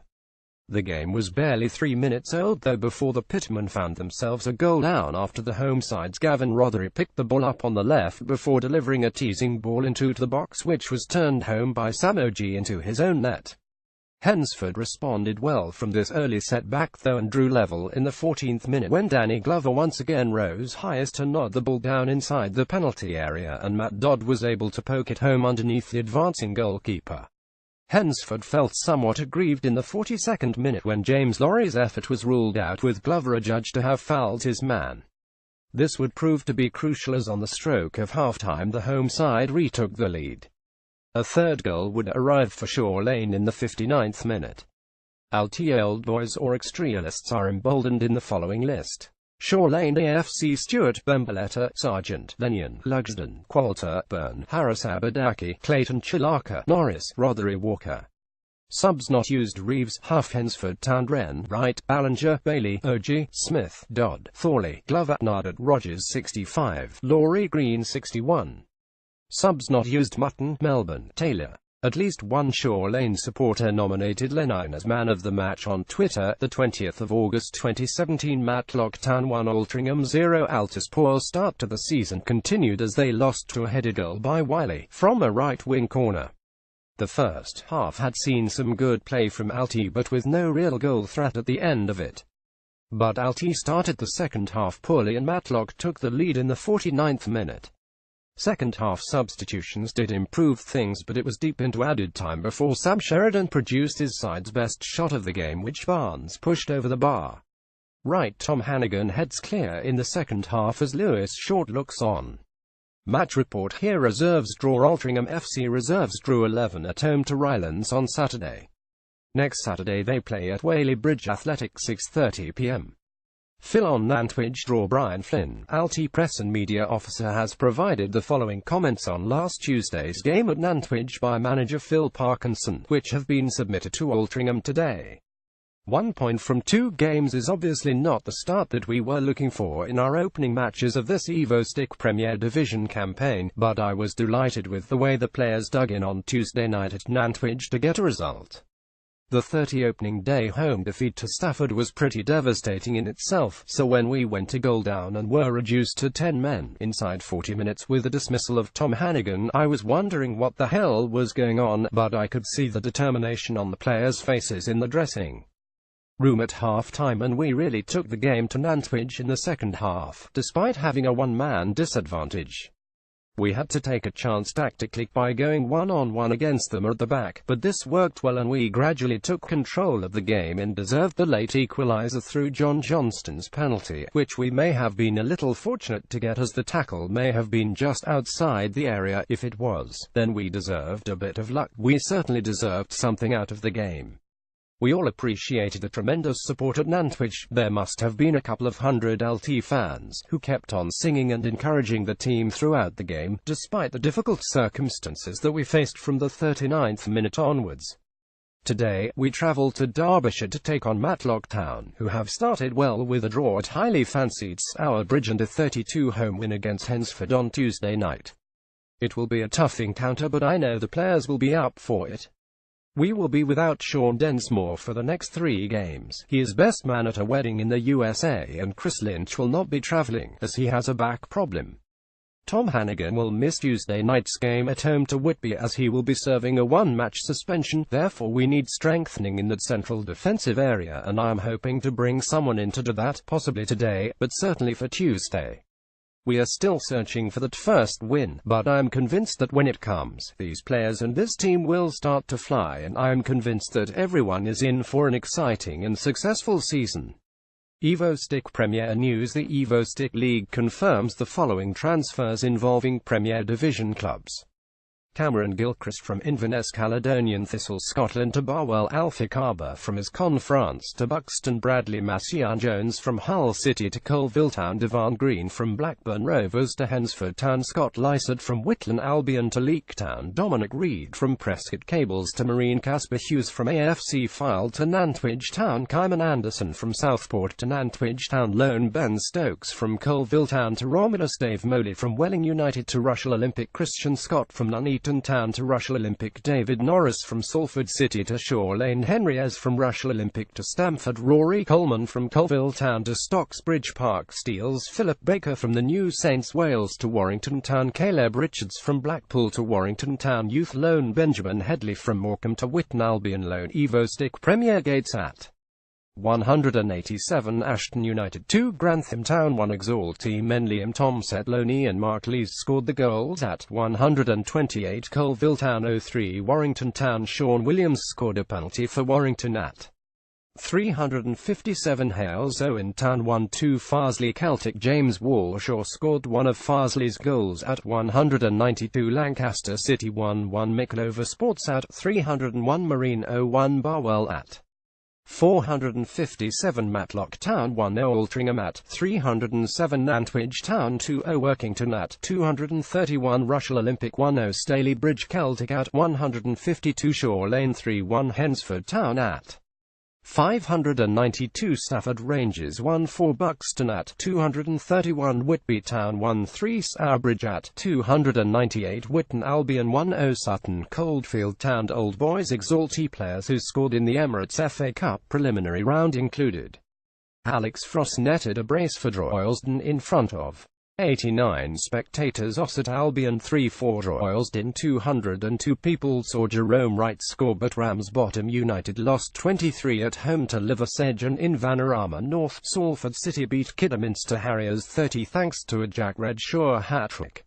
The game was barely 3 minutes old though before the Pitmen found themselves a goal down after the home side's Gavin Rothery picked the ball up on the left before delivering a teasing ball into the box, which was turned home by Samo G into his own net. Hensford responded well from this early setback though and drew level in the 14th minute when Danny Glover once again rose highest to nod the ball down inside the penalty area, and Matt Dodd was able to poke it home underneath the advancing goalkeeper. Hensford felt somewhat aggrieved in the 42nd minute when James Laurie's effort was ruled out, with Glover adjudged to have fouled his man. This would prove to be crucial as on the stroke of half-time the home side retook the lead. A third goal would arrive for Shore Lane in the 59th minute. Alty Old Boys or Extrialists are emboldened in the following list: Shore Lane AFC Stewart, Bembaletta, Sargent, Lenyon, Lugsden, Qualter, Byrne, Harris, Aberdaki, Clayton, Chilaka, Norris, Rothery, Walker. Subs not used: Reeves, Huff, Hensford Town, Wren, Wright, Ballinger, Bailey, Ogie, Smith, Dodd, Thorley, Glover, Nardet, Rogers 65, Laurie, Green 61. Subs not used: Mutton, Melbourne, Taylor. At least one Shore Lane supporter nominated Lenine as man of the match on Twitter. The 20th of August 2017 Matlock Town 1 Altrincham 0. Alty's poor start to the season continued as they lost to a headed goal by Wiley from a right-wing corner. The first half had seen some good play from Alty but with no real goal threat at the end of it. But Alty started the second half poorly and Matlock took the lead in the 49th minute. Second half substitutions did improve things, but it was deep into added time before Sam Sheridan produced his side's best shot of the game, which Barnes pushed over the bar. Right, Tom Hannigan heads clear in the second half as Lewis Short looks on. Match report here: reserves draw. Altrincham FC reserves drew 11 at home to Rylands on Saturday. Next Saturday they play at Whaley Bridge Athletic 6:30 p.m. Phil on Nantwich draw. Brian Flynn, alty press and media officer, has provided the following comments on last Tuesday's game at Nantwich by manager Phil Parkinson, which have been submitted to Altrincham today. 1 point from 2 games is obviously not the start that we were looking for in our opening matches of this Evo-Stick Premier Division campaign, but I was delighted with the way the players dug in on Tuesday night at Nantwich to get a result. The 30 opening day home defeat to Stafford was pretty devastating in itself, so when we went a goal down and were reduced to 10 men inside 40 minutes with the dismissal of Tom Hannigan, I was wondering what the hell was going on, but I could see the determination on the players' faces in the dressing room at half-time, and we really took the game to Nantwich in the second half, despite having a one-man disadvantage. We had to take a chance tactically by going one-on-one against them at the back, but this worked well and we gradually took control of the game and deserved the late equaliser through John Johnston's penalty, which we may have been a little fortunate to get, as the tackle may have been just outside the area. If it was, then we deserved a bit of luck. We certainly deserved something out of the game. We all appreciated the tremendous support at Nantwich. There must have been a couple of hundred LT fans, who kept on singing and encouraging the team throughout the game, despite the difficult circumstances that we faced from the 39th minute onwards. Today, we travel to Derbyshire to take on Matlock Town, who have started well with a draw at highly fancied Stourbridge and a 32 home win against Hensford on Tuesday night. It will be a tough encounter, but I know the players will be up for it. We will be without Sean Densmore for the next 3 games. He is best man at a wedding in the USA, and Chris Lynch will not be travelling, as he has a back problem. Tom Hannigan will miss Tuesday night's game at home to Whitby, as he will be serving a 1-match suspension. Therefore we need strengthening in the central defensive area, and I am hoping to bring someone in to do that, possibly today, but certainly for Tuesday. We are still searching for that first win, but I am convinced that when it comes, these players and this team will start to fly, and I am convinced that everyone is in for an exciting and successful season. Evo-Stick Premier News: the Evo-Stick League confirms the following transfers involving Premier Division clubs. Cameron Gilchrist from Inverness Caledonian Thistle Scotland to Barwell Alpha from Iscon France to Buxton. Bradley Macian Jones from Hull City to Colville Town. Devan Green from Blackburn Rovers to Hensford Town. Scott Lysett from Whitland Albion to Leek Town. Dominic Reed from Prescott Cables to Marine. Casper Hughes from AFC Fylde to Nantwich Town. Kyman Anderson from Southport to Nantwich Town. Lone Ben Stokes from Colville Town to Romulus. Dave Moley from Welling United to Rushall Olympic. Christian Scott from Nuneaton Town to Rushall Olympic. David Norris from Salford City to Shaw Lane. Henry from Rushall Olympic to Stamford. Rory Coleman from Colville Town to Stocksbridge Park Steels. Philip Baker from the New Saints Wales to Warrington Town. Caleb Richards from Blackpool to Warrington Town Youth loan. Benjamin Headley from Morecambe to Whitton Albion loan. Evo-Stick Premier Gates at 187 Ashton United 2 Grantham Town 1 Exalty Men. Liam Tomset loan. Ian Mark Lees scored the goals at 128 Colville Town 03 Warrington Town. Sean Williams scored a penalty for Warrington at 357 Hales. Owen Town 1-2 Farsley Celtic. James Walshaw scored one of Farsley's goals at 192 Lancaster City 1-1 Micklover Sports at 301 Marine 0-1 Barwell at 457 Matlock Town 1-0 Altrincham at 307 Nantwich Town 2-0 Workington at 231 Rushall Olympic 1-0 Staley Bridge Celtic at 152 Shaw Lane 3-1 Hensford Town at 592 Stafford Rangers 1-4 Buxton at 231 Whitby Town 1-3 Stourbridge at 298 Whitton Albion 1-0 Sutton Coldfield Town. Old Boys Exalty players who scored in the Emirates FA Cup preliminary round included Alex Frost netted a brace for Droylsden in front of 89 spectators. Ossett Albion 3-4 Droylsden. 202 people saw Jerome Wright score, but Ramsbottom United lost 23 at home to Liversedge, and in Vanarama North, Salford City beat Kidderminster Harriers 30 thanks to a Jack Redshaw hat-trick.